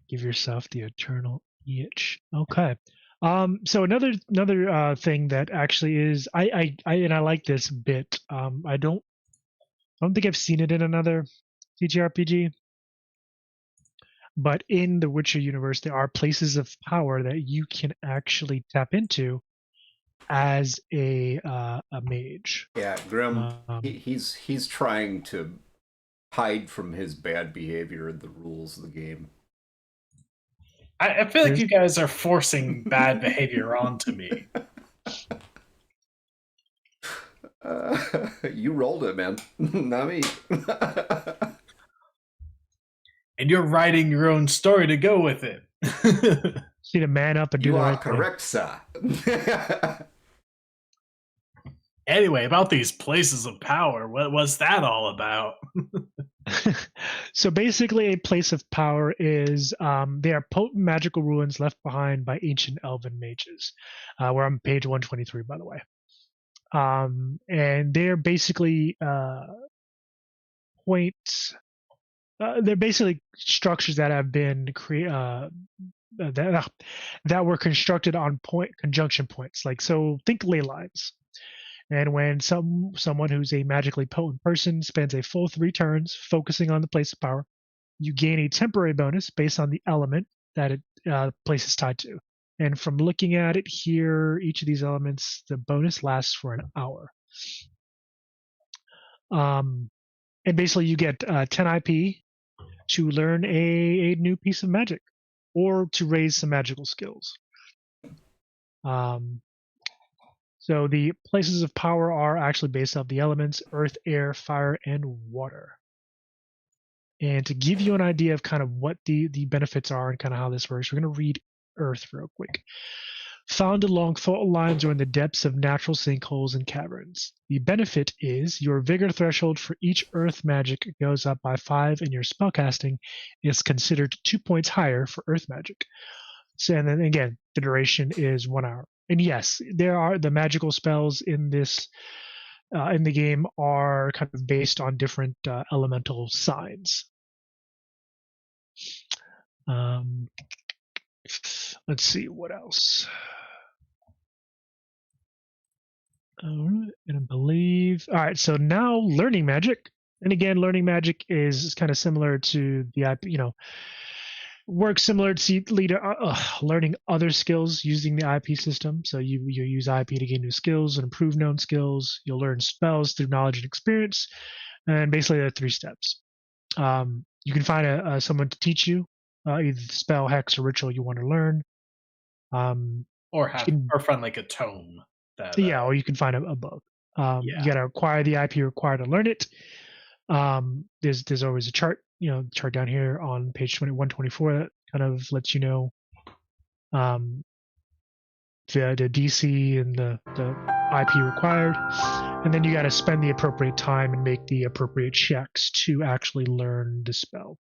Give yourself the eternal itch. Okay. So another thing that actually is I like this bit. I don't think I've seen it in another TTRPG. But in the Witcher universe, there are places of power that you can actually tap into as a mage. Yeah, Grim. He's trying to hide from his bad behavior in the rules of the game. I feel like you guys are forcing bad behavior onto me. You rolled it, man. Not me. And you're writing your own story to go with it. See to man up and do you the are right correct, sir. Anyway, about these places of power, what was that all about? So basically, a place of power is they are potent magical ruins left behind by ancient elven mages. We're on page 123, by the way. And they're basically they're basically structures that have been that were constructed on conjunction points. Like, so think ley lines. And when someone who's a magically potent person spends a full 3 turns focusing on the place of power, you gain a temporary bonus based on the element that the place is tied to. And from looking at it here, each of these elements, the bonus lasts for an hour. And basically you get 10 IP to learn a new piece of magic or to raise some magical skills. So the places of power are actually based off the elements earth, air, fire, and water. And to give you an idea of kind of what the benefits are and kind of how this works, we're going to read earth real quick. Found along fault lines or in the depths of natural sinkholes and caverns. The benefit is your vigor threshold for each earth magic goes up by 5 and your spellcasting is considered 2 points higher for earth magic. So, and then again, the duration is 1 hour. And yes, there are the magical spells in this in the game are kind of based on different elemental signs. Let's see what else. All right, and I believe. All right, so now learning magic, and again, learning magic is kind of similar to the IP. Works similar to learning other skills using the IP system. So you use IP to gain new skills and improve known skills. You'll learn spells through knowledge and experience, and basically there are 3 steps. You can find someone to teach you either the spell, hex, or ritual you want to learn. Or find like a tome that. Or you can find a book. You got to acquire the IP required to learn it. There's always a chart, chart down here on page 124 that kind of lets you know the DC and the IP required, and then you got to spend the appropriate time and make the appropriate checks to actually learn the spell.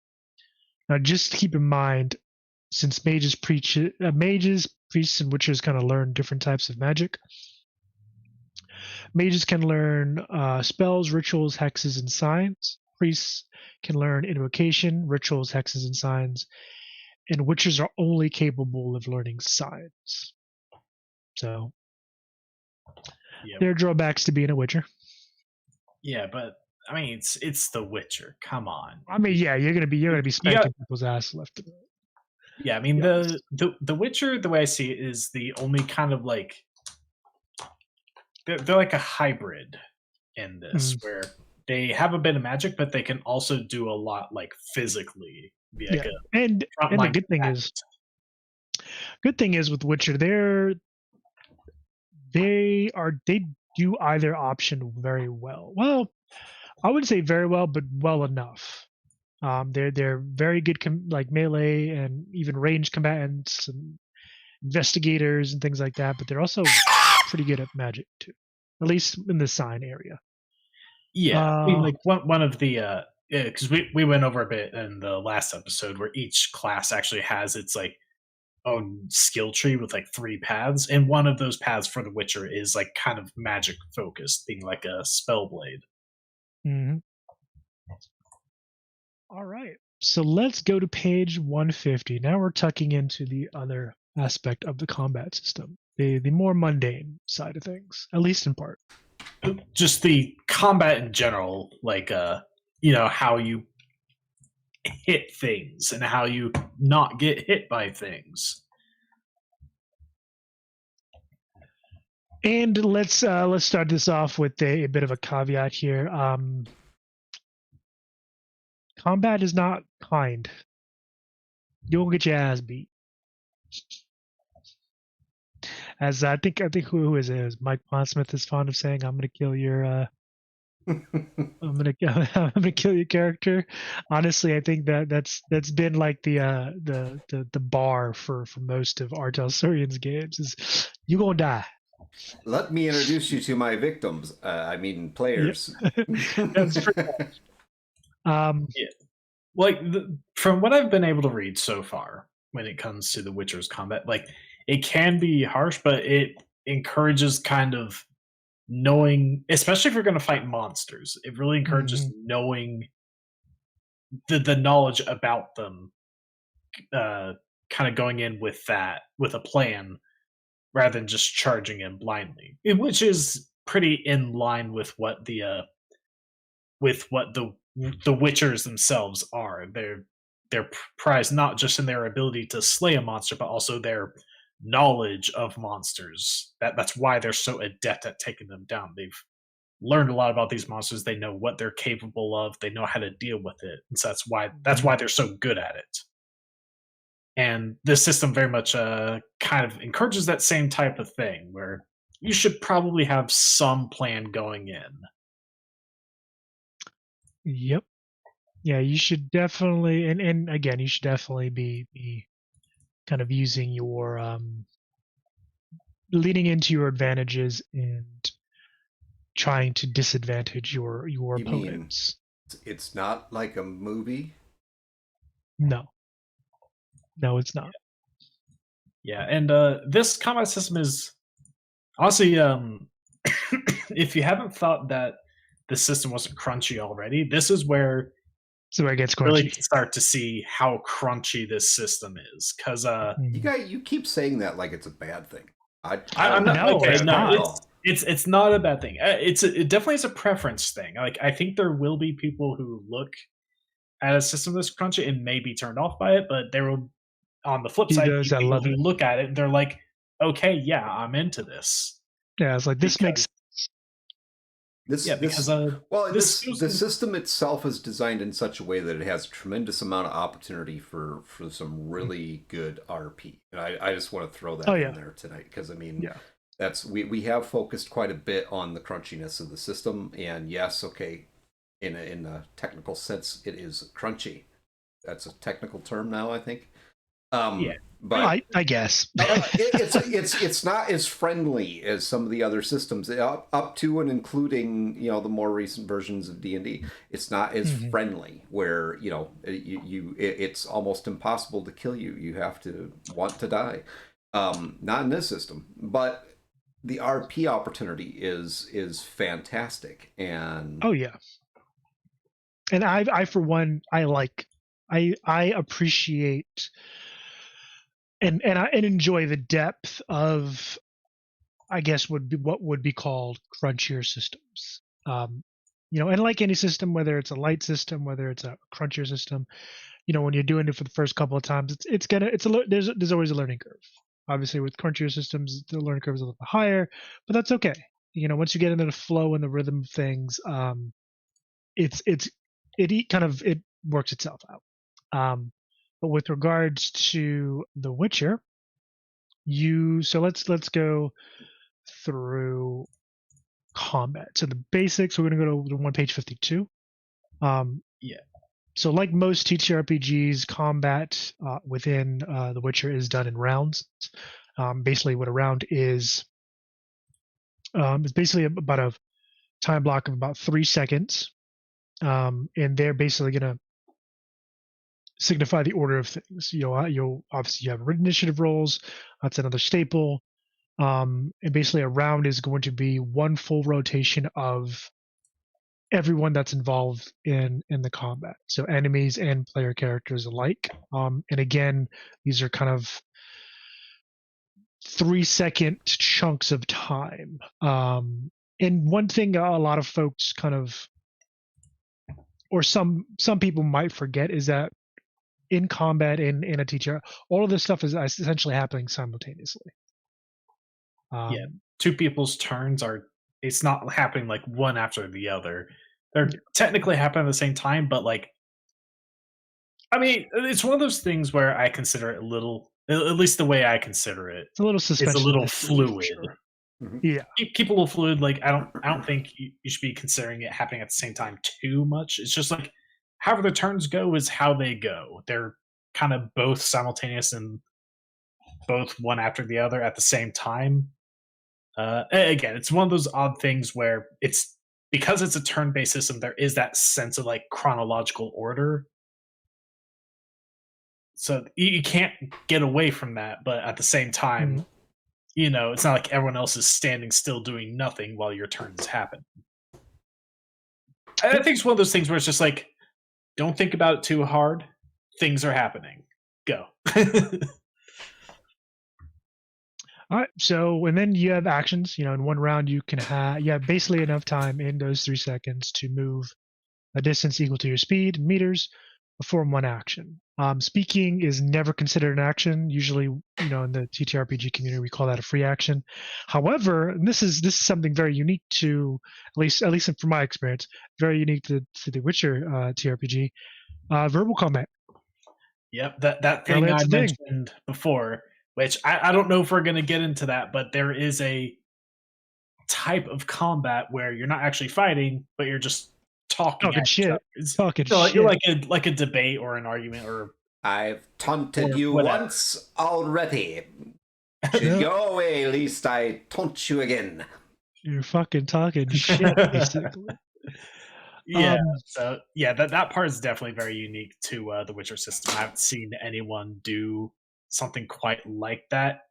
Now, just keep in mind, since mages, priests, and witchers kind of learn different types of magic. Mages can learn spells, rituals, hexes, and signs. Priests can learn invocation, rituals, hexes, and signs. And witchers are only capable of learning signs. So there are drawbacks to being a witcher. Yeah, but I mean, it's The Witcher. Come on. I mean, yeah, you're gonna be spanking people's ass left and right. Yeah, I mean the Witcher, the way I see it, is the only kind of like they're like a hybrid in this, where they have a bit of magic, but they can also do a lot like physically. And the good thing is with Witcher, they do either option very well. Well, I wouldn't say very well, but well enough. They're very good like melee and even ranged combatants and investigators and things like that, but they're also pretty good at magic too, at least in the sign area. Yeah, I mean, like one of the because we went over a bit in the last episode where each class actually has its like own skill tree with like 3 paths, and one of those paths for the Witcher is like kind of magic focused, being like a spell blade. Mm-hmm. All right, so let's go to page 150. Now we're tucking into the other aspect of the combat system, the more mundane side of things, at least in part. Just the combat in general, like how you hit things and how you not get hit by things. And let's start this off with a bit of a caveat here. Combat is not kind. You won't get your ass beat. As I think who is it? As Mike Pondsmith is fond of saying, "I'm gonna kill your I'm gonna kill your character." Honestly, I think that's been like the bar for most of Artel Sorian's games is you gonna die. Let me introduce you to my victims. Players. Yep. That's pretty much. Yeah. Like from what I've been able to read so far, when it comes to the Witcher's combat, like it can be harsh, but it encourages kind of knowing, especially if you're going to fight monsters, it really encourages knowing the knowledge about them, kind of going in with a plan rather than just charging in blindly, which is pretty in line with what the Witchers themselves are. They're prized not just in their ability to slay a monster, but also their knowledge of monsters. That's why they're so adept at taking them down. They've learned a lot about these monsters. They know what they're capable of. They know how to deal with it, and so that's why they're so good at it. And this system very much kind of encourages that same type of thing, where you should probably have some plan going in. Yep. Yeah, you should definitely, and again, you should definitely be kind of using your leaning into your advantages and trying to disadvantage your opponents. It's not like a movie? No, it's not. Yeah, and this combat system is honestly, if you haven't thought that the system wasn't crunchy already, this is where So it gets really crunchy. start to see how crunchy this system is. Because You keep saying that like it's a bad thing. I'm not No, okay. it's No, not. it's not a bad thing. It definitely is a preference thing. Like I think there will be people who look at a system that's crunchy and may be turned off by it, but there will, on the flip He side, does. be I people love who it. look at it and they're like, okay, yeah, I'm into this. Yeah, it's like this makes. This Because the system itself is designed in such a way that it has a tremendous amount of opportunity for some really good RP, and I just want to throw that in there tonight because I mean, that's we have focused quite a bit on the crunchiness of the system, and yes, okay, in a technical sense, it is crunchy. That's a technical term now, I think. But I guess it's not as friendly as some of the other systems up to and including the more recent versions of D&D. It's not as friendly where it's almost impossible to kill you. You have to want to die. Not in this system, but the RP opportunity is fantastic. And and I for one I appreciate and enjoy the depth of, I guess, what would be called crunchier systems. And like any system, whether it's a light system, whether it's a crunchier system, when you're doing it for the first couple of times, there's always a learning curve. Obviously, with crunchier systems, the learning curve is a little bit higher, but that's okay. Once you get into the flow and the rhythm of things, it works itself out. But with regards to The Witcher, let's go through combat. So the basics, we're going to go to page 52. So like most TTRPGs, combat within The Witcher is done in rounds. Basically, what a round is basically about a time block of about 3 seconds, and they're basically going to signify the order of things. You'll obviously have initiative rolls. That's another staple. And basically, a round is going to be one full rotation of everyone that's involved in the combat, so enemies and player characters alike. And again, these are kind of 3-second chunks of time. And one thing a lot of folks kind of, or some people might forget, is that in combat in a teacher, all of this stuff is essentially happening simultaneously. Two people's turns it's not happening like one after the other. They're technically happening at the same time, but I mean, it's one of those things where I consider it a little, at least the way I consider it, it's a little suspension. It's a little fluid. Sure. Yeah, keep a little fluid. Like I don't think you should be considering it happening at the same time too much. It's just like however the turns go is how they go. They're kind of both simultaneous and both one after the other at the same time. Again, it's one of those odd things where it's because it's a turn-based system. There is that sense of like chronological order, so you can't get away from that. But at the same time, it's not like everyone else is standing still doing nothing while your turns happen. I think it's one of those things where it's just like, don't think about it too hard. Things are happening. Go. All right. So, and then you have actions. In one round, you have basically enough time in those 3 seconds to move a distance equal to your speed in meters, perform one action. Speaking is never considered an action. Usually, in the TTRPG community, we call that a free action. However, and this is something very unique to, at least from my experience, very unique to the Witcher TRPG, verbal combat. Yep, that thing I mentioned before, which I don't know if we're going to get into that, but there is a type of combat where you're not actually fighting, but you're just talking shit. You're like a debate or an argument, or I've taunted you once already. Should go away, least I taunt you again. You're fucking talking shit, basically. That part is definitely very unique to the Witcher system. I haven't seen anyone do something quite like that.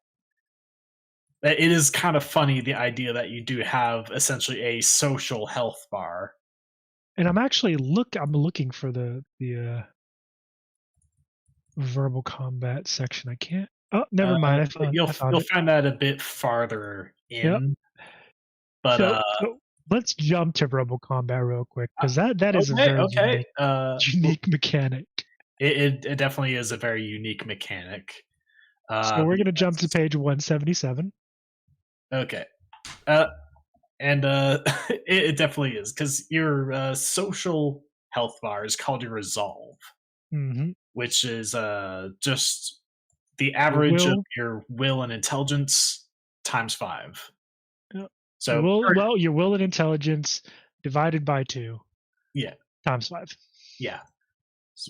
It is kind of funny, the idea that you do have essentially a social health bar. And I'm actually I'm looking for the verbal combat section. I can't. Oh, never mind. You'll I found you'll it. find that a bit farther Yep. in. But So let's jump to verbal combat real quick, because that is a very unique mechanic. It definitely is a very unique mechanic. So we're gonna jump to page 177. Okay. And it definitely is, because your social health bar is called your resolve, which is just the average of your will and intelligence times 5. Yep. So your will and intelligence divided by 2. Yeah. Times 5. Yeah.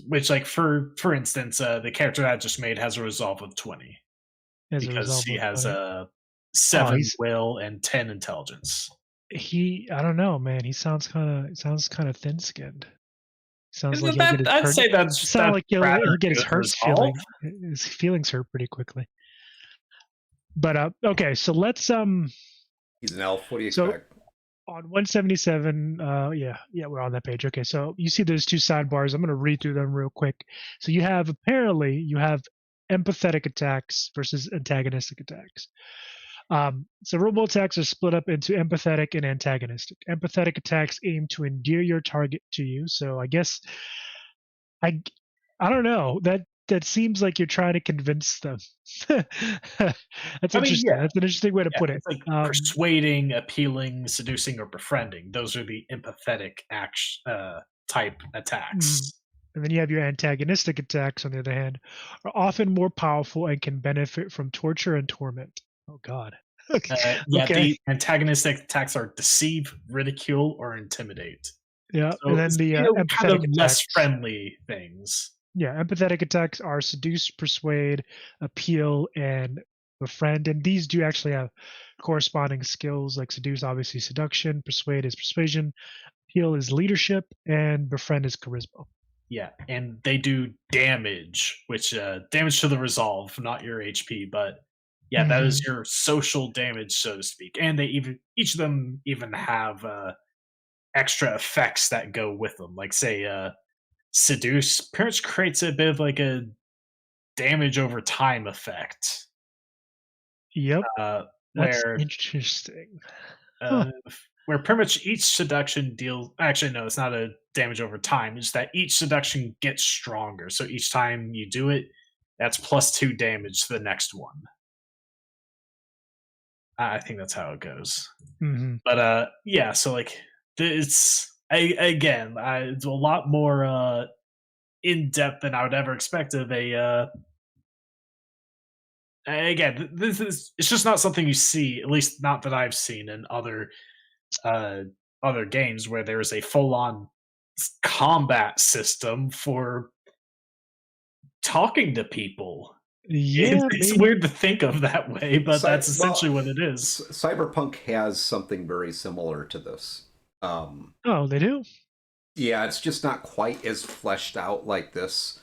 Which, like, for instance, the character I just made has a resolve of 20 because he has 7 will and 10 intelligence. I don't know, man. He sounds kind of thin-skinned. Sounds like I'd say that's sound like he'll get his feelings hurt pretty quickly. But okay, so let's He's an elf. What do you expect? On 177, yeah, we're on that page. Okay, so you see those 2 sidebars. I'm going to read through them real quick. So you have empathetic attacks versus antagonistic attacks. So verbal attacks are split up into empathetic and antagonistic. Empathetic attacks aim to endear your target to you. So I guess I don't know, that seems like you're trying to convince them. That's interesting. Yeah. That's an interesting way to put it. It's like persuading, appealing, seducing, or befriending. Those are the empathetic type attacks. And then you have your antagonistic attacks, on the other hand, are often more powerful and can benefit from torture and torment. Oh, God. The antagonistic attacks are deceive, ridicule, or intimidate. Yeah, so, and then the empathetic kind of less friendly things. Yeah, empathetic attacks are seduce, persuade, appeal, and befriend. And these do actually have corresponding skills. Like seduce, obviously seduction, persuade is persuasion, appeal is leadership, and befriend is charisma. Yeah, and they do damage, which damage to the resolve, not your HP, but yeah, that is your social damage, so to speak. And each of them even have extra effects that go with them. Like, say, seduce pretty much creates a bit of like a damage over time effect. Yep. That's interesting. Where pretty much each seduction deals. Actually, no, it's not a damage over time. It's that each seduction gets stronger. So each time you do it, that's +2 damage to the next one. I think that's how it goes. But yeah, so like it's it's a lot more in depth than I would ever expect of a. Again, it's just not something you see, at least not that I've seen in other games where there is a full-on combat system for talking to people. Yeah, it's weird to think of that way, but that's essentially what it is. Cyberpunk has something very similar to this. Oh, they do? Yeah, it's just not quite as fleshed out like this,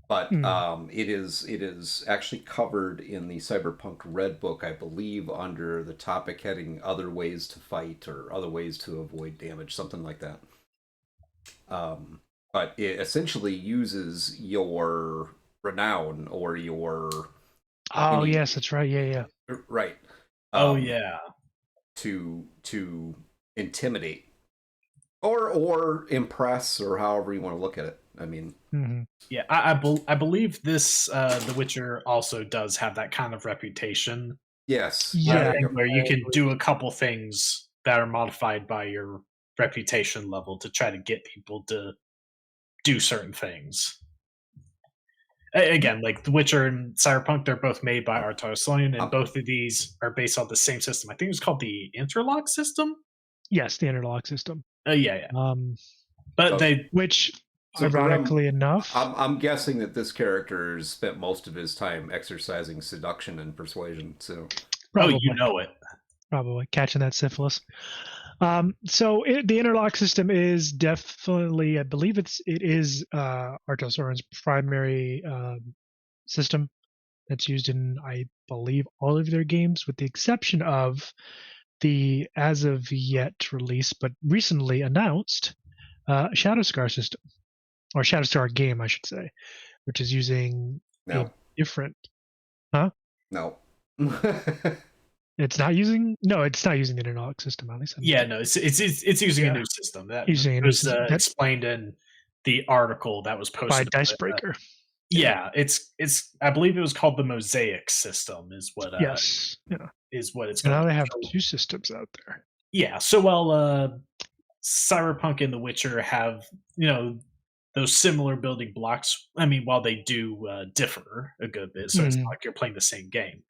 but it is actually covered in the Cyberpunk Red Book, I believe, under the topic heading "Other Ways to Fight" or "Other Ways to Avoid Damage," something like that. But it essentially uses your renown or your yes, that's right. Yeah. Right. Yeah. To intimidate or impress, or however you want to look at it. I mean, yeah, I believe this The Witcher also does have that kind of reputation. Yes. Yeah, where you can do a couple things that are modified by your reputation level to try to get people to do certain things. Again, like The Witcher and Cyberpunk, they're both made by Artosonian, and both of these are based on the same system. I think it's called the interlock system. Yes, the interlock system. Yeah. But which, ironically enough, I'm guessing that this character spent most of his time exercising seduction and persuasion. So, probably, you know it. Probably catching that syphilis. So the interlock system is definitely, I believe it is Artosorian's primary system. that's used in, I believe, all of their games, with the exception of the as of yet released but recently announced Shadowscar system, or Shadowstar game, I should say, which is using a No. different. Huh? No. It's not using. No, it's not using the analog system. At least. Yeah, no, it's using a Yeah. new system that Using a new was system. That- explained in the article that was by posted. Dicebreaker. Yeah, it's I believe it was called the Mosaic system is what Yes. Yeah. is what it's And now called. they have two systems out there. Yeah, so while Cyberpunk and The Witcher have, those similar building blocks, I mean, while they do differ a good bit, so it's not like you're playing the same game.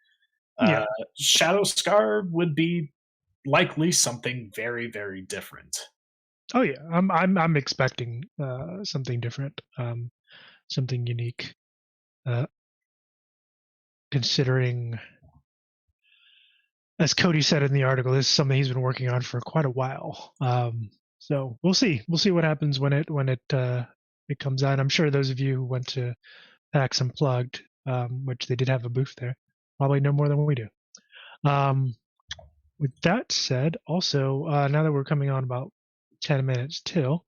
Yeah. Shadowscar would be likely something very, very different. Oh yeah, I'm expecting something different, something unique. Considering, as Cody said in the article, this is something he's been working on for quite a while. So we'll see. We'll see what happens when it comes out. I'm sure those of you who went to PAX Unplugged, which they did have a booth there, probably know more than we do. With that said, also now that we're coming on about 10 minutes till,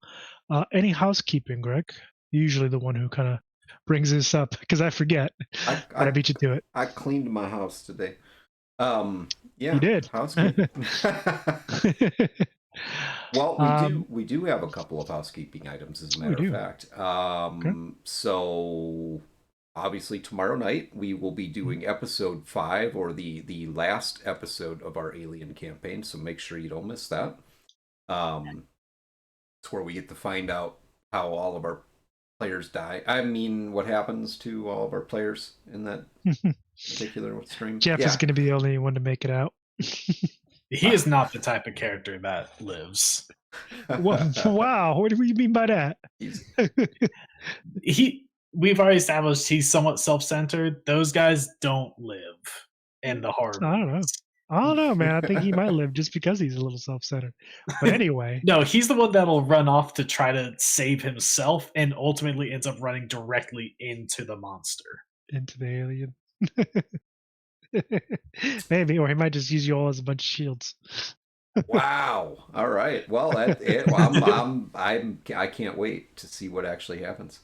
any housekeeping, Greg? You're usually the one who kind of brings this up because I forget. I beat you to it. I cleaned my house today. Yeah, you did. Housekeeping. Well, we do have a couple of housekeeping items, as a matter of fact. So obviously tomorrow night we will be doing episode 5, or the last episode of our Alien campaign. So make sure you don't miss that. It's where we get to find out how all of our players die. I mean, what happens to all of our players in that particular stream. Jeff is going to be the only one to make it out. He is not the type of character that lives. Wow, what do you mean by that? We've already established he's somewhat self-centered. Those guys don't live in the hard. I don't know, man. I think he might live just because he's a little self-centered. But anyway. No, he's the one that'll run off to try to save himself and ultimately ends up running directly into the monster. Into the alien. Maybe, or he might just use you all as a bunch of shields. Wow. All right. Well, I can't wait to see what actually happens.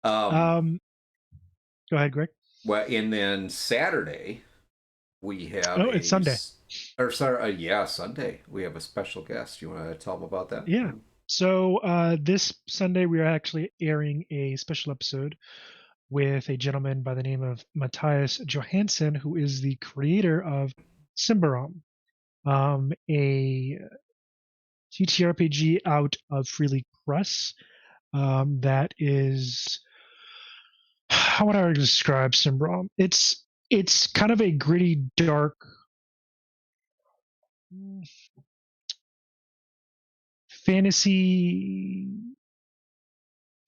Go ahead, Greg. Well, and then Saturday we have. Oh, it's Sunday. Sunday. We have a special guest. You want to tell them about that? Yeah. So this Sunday we are actually airing a special episode with a gentleman by the name of Matthias Johansson, who is the creator of Symbaroum, a TTRPG out of Freely Press. That is, how would I describe Symbaroum? It's kind of a gritty, dark, fantasy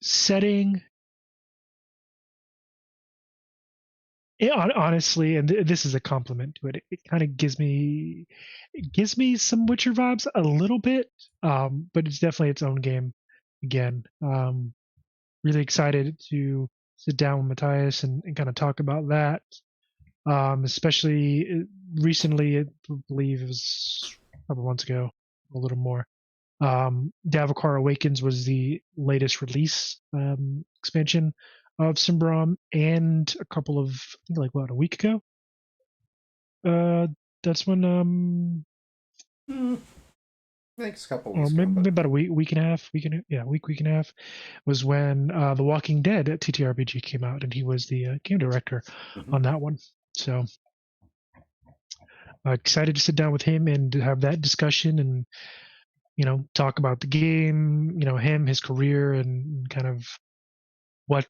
setting. Honestly, and this is a compliment to it. It kind of gives me some Witcher vibes a little bit, but it's definitely its own game. Again, really excited to sit down with Matthias and kind of talk about that. Especially recently, I believe it was a couple months ago, a little more. Davokar Awakens was the latest release expansion of Symbaroum, and a couple of, I think, a week ago. That's when I think it's a couple weeks maybe ago, about a week and a half, week and a half was when The Walking Dead at TTRPG came out, and he was the game director on that one. So excited to sit down with him and have that discussion, and talk about the game, him, his career, and kind of what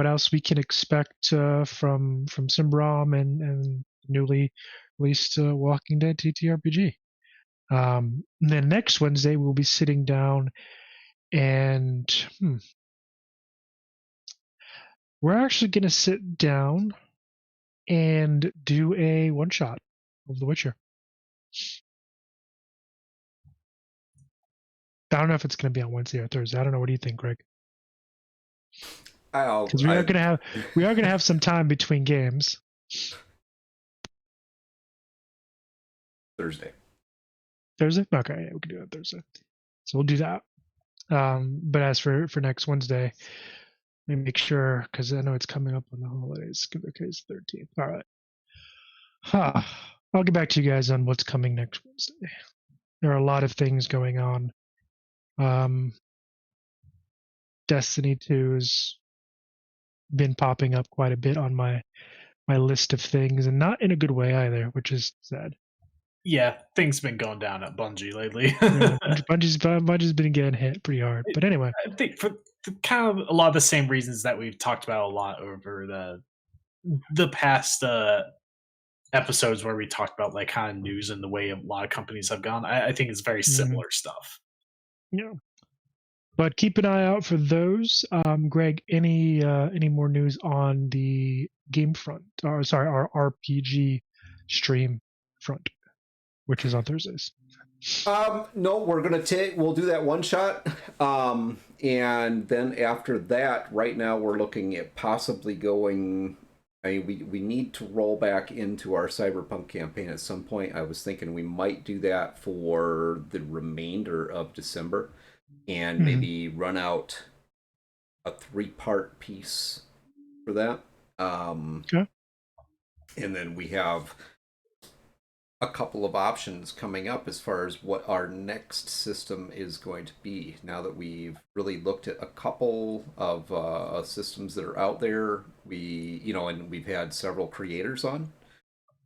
else we can expect from Symbaroum and newly released Walking Dead TTRPG. And then next Wednesday we'll be sitting down and we're actually going to sit down and do a one shot of The Witcher. I don't know if it's going to be on Wednesday or Thursday. I don't know. What do you think, Greg? Because we are going to have some time between games. Thursday. Thursday? Okay, yeah, we can do it Thursday. So we'll do that. But as for next Wednesday, let me make sure because I know it's coming up on the holidays. Okay, it's 13th. All right. I'll get back to you guys on what's coming next Wednesday. There are a lot of things going on. Destiny 2 has been popping up quite a bit on my list of things, and not in a good way either, which is sad. Yeah, things been going down at Bungie lately. Yeah, Bungie's been getting hit pretty hard. But anyway, I think for kind of a lot of the same reasons that we've talked about a lot over the past episodes where we talked about like kind of news and the way a lot of companies have gone. I think it's very similar stuff. yeah. But keep an eye out for those. Greg, any more news on the game front? Or sorry, our RPG stream front, which is on Thursdays. No, we'll do that one shot. And then after that, right now we're looking at possibly going. I mean, we need to roll back into our Cyberpunk campaign at some point. I was thinking we might do that for the remainder of December and maybe run out a 3-part piece for that. Okay. And then we have a couple of options coming up as far as what our next system is going to be. Now that we've really looked at a couple of systems that are out there, and we've had several creators on.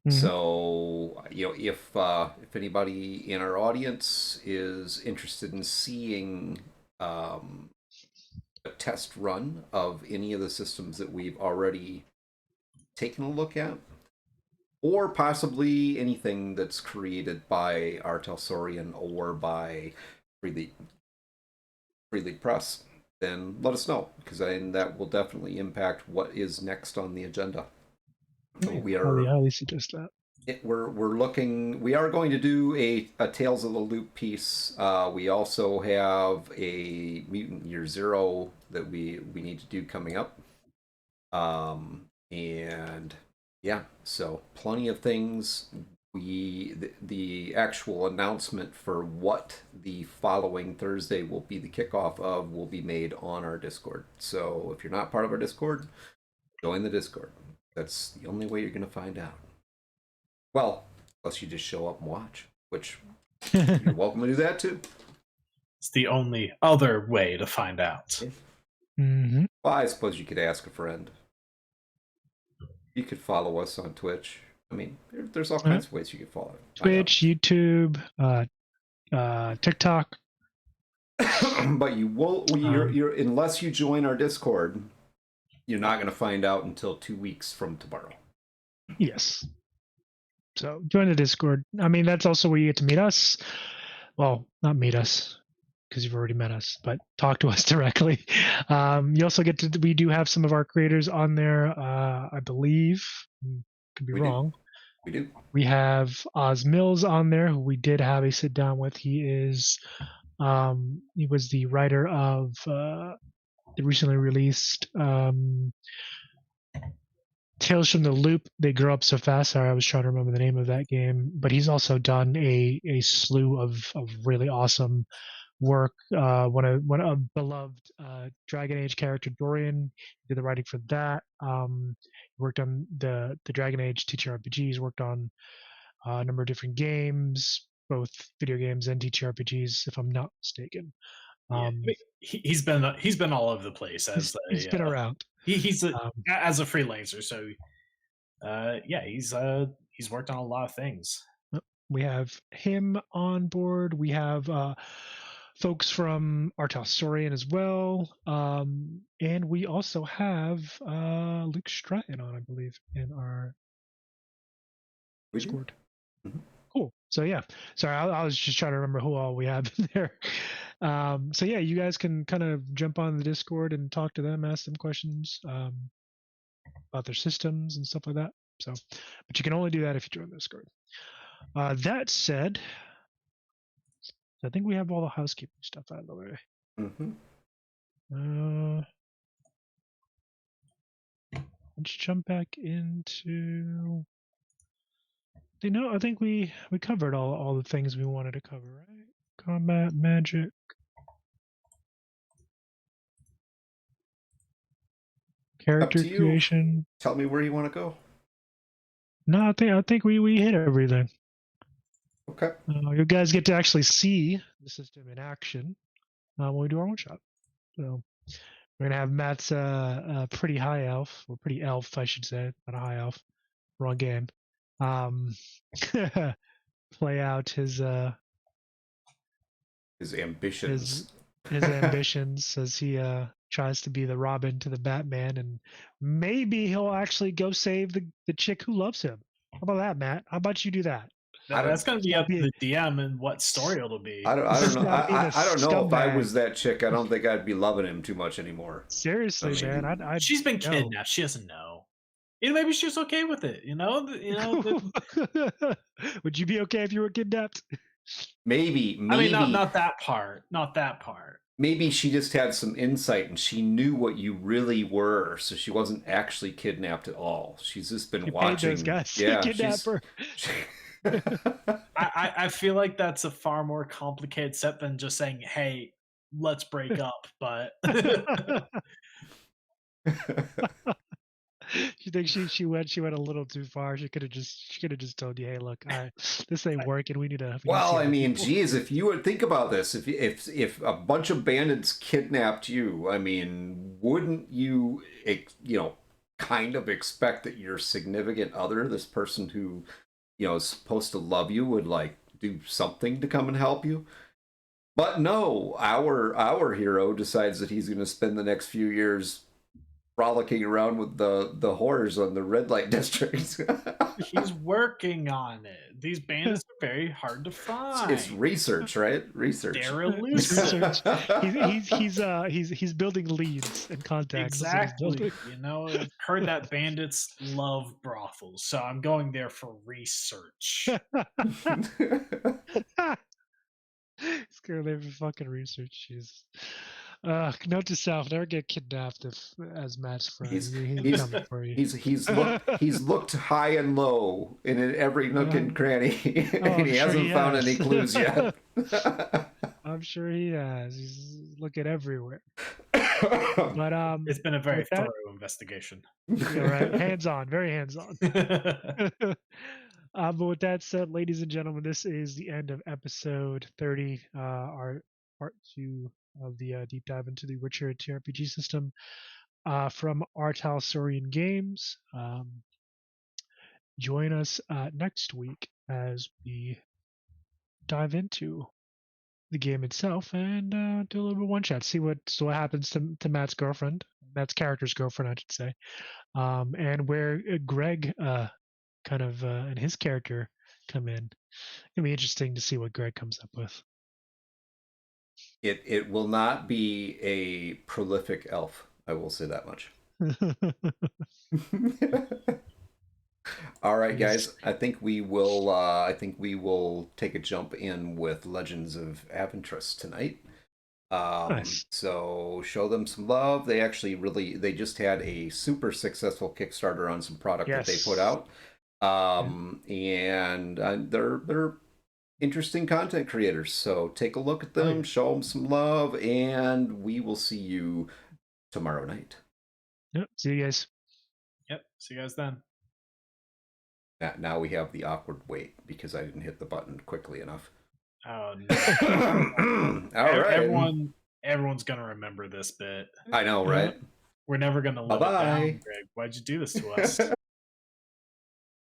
So, if anybody in our audience is interested in seeing a test run of any of the systems that we've already taken a look at, or possibly anything that's created by Artel Sorian or by Free League Press, then let us know, because that will definitely impact what is next on the agenda. We are highly suggest that. We're looking. We are going to do a Tales of the Loop piece. We also have a Mutant Year Zero that we need to do coming up. And yeah, so plenty of things. The actual announcement for what the following Thursday will be the kickoff of will be made on our Discord. So if you're not part of our Discord, join the Discord. That's the only way you're going to find out. Well, unless you just show up and watch, which you're welcome to do that too. It's the only other way to find out. Mm-hmm. Well, I suppose you could ask a friend. You could follow us on Twitch. I mean, there's all kinds of ways you can follow. Twitch, YouTube, TikTok. But you won't. You're unless you join our Discord, you're not going to find out until 2 weeks from tomorrow. Yes. So join the Discord. I mean, that's also where you get to meet us. Well, not meet us because you've already met us, but talk to us directly. You also get to. We do have some of our creators on there. I believe. Could be wrong. We do. We have Oz Mills on there, who we did have a sit down with. He is. He was the writer of the recently released Tales from the Loop. They grow up so fast. Sorry, I was trying to remember the name of that game. But he's also done a slew of really awesome work. One of beloved Dragon Age character Dorian did the writing for that. He worked on the Dragon Age TTRPGs. Worked on a number of different games, both video games and TTRPGs, if I'm not mistaken. He's been all over the place as he's been around. He's as a freelancer, so he's worked on a lot of things. We have him on board. We have folks from Artel Sorian as well, and we also have Luke Stratton on, I believe, in our Discord. Mm-hmm. Cool. So yeah, sorry, I was just trying to remember who all we have there. So yeah, you guys can kind of jump on the Discord and talk to them, ask them questions about their systems and stuff like that. So, but you can only do that if you join the Discord. That said, I think we have all the housekeeping stuff out of the way. Mm-hmm. let's jump back into. I think we covered all the things we wanted to cover, right? Combat, magic, character Up to you. creation. Tell me where you want to go. No, I think we hit everything. Okay. You guys get to actually see the system in action when we do our one shot. So we're gonna have Matt's pretty high elf, or pretty elf, I should say, not a high elf. Wrong game. Play out his ambitions. His ambitions as he tries to be the Robin to the Batman, and maybe he'll actually go save the chick who loves him. How about that, Matt? How about you do that? That's going to be up to the DM and what story it'll be. I don't know. I don't know if I was that chick. I don't think I'd be loving him too much anymore. Seriously, man. She's been kidnapped. She doesn't know. Maybe she's okay with it. Would you be okay if you were kidnapped? Maybe. I mean, not that part. Not that part. Maybe she just had some insight and she knew what you really were, so she wasn't actually kidnapped at all. She's just been watching those guys. Yeah, kidnap her. I feel like that's a far more complicated step than just saying, "Hey, let's break up." But you think she went a little too far? She could have just told you, "Hey, look, this ain't working. We need to." Well, I mean, geez, if you would think about this, if a bunch of bandits kidnapped you, I mean, wouldn't you, kind of expect that your significant other, this person who, is supposed to love you, would like do something to come and help you? But no, our hero decides that he's going to spend the next few years frolicking around with the whores on the red light districts. He's working on it. These bandits are very hard to find. It's research, right? Research. They're elusive. He's building leads and contacts. Exactly. I've heard that bandits love brothels, so I'm going there for research. He's going there for fucking research. Jeez. Note to self: never get kidnapped as Matt's friend. He's coming for you. He's looked high and low in every nook and cranny, and he hasn't found any clues yet. I'm sure he has. He's looking everywhere. But it's been a very thorough investigation. Right, hands-on, very hands-on. But with that said, ladies and gentlemen, this is the end of episode 30, our part 2 of the deep dive into the Witcher TRPG system from Artal Saurian Games. Join us next week as we dive into the game itself and do a little bit of one shot, see what happens to Matt's character's girlfriend, I should say, and where Greg kind of and his character come in. It'll be interesting to see what Greg comes up with. It will not be a prolific elf, I will say that much. All right, guys. I think we will take a jump in with Legends of Aventris tonight. Nice. So show them some love. They just had a super successful Kickstarter on some product that they put out. And they're interesting content creators, so take a look at them, show them some love, and we will see you tomorrow night. Yep, see you guys. Yep, see you guys then. Now we have the awkward wait because I didn't hit the button quickly enough. Oh no. All right. Everyone's gonna remember this bit. I know, right? We're never gonna let it down, Greg. Why'd you do this to us?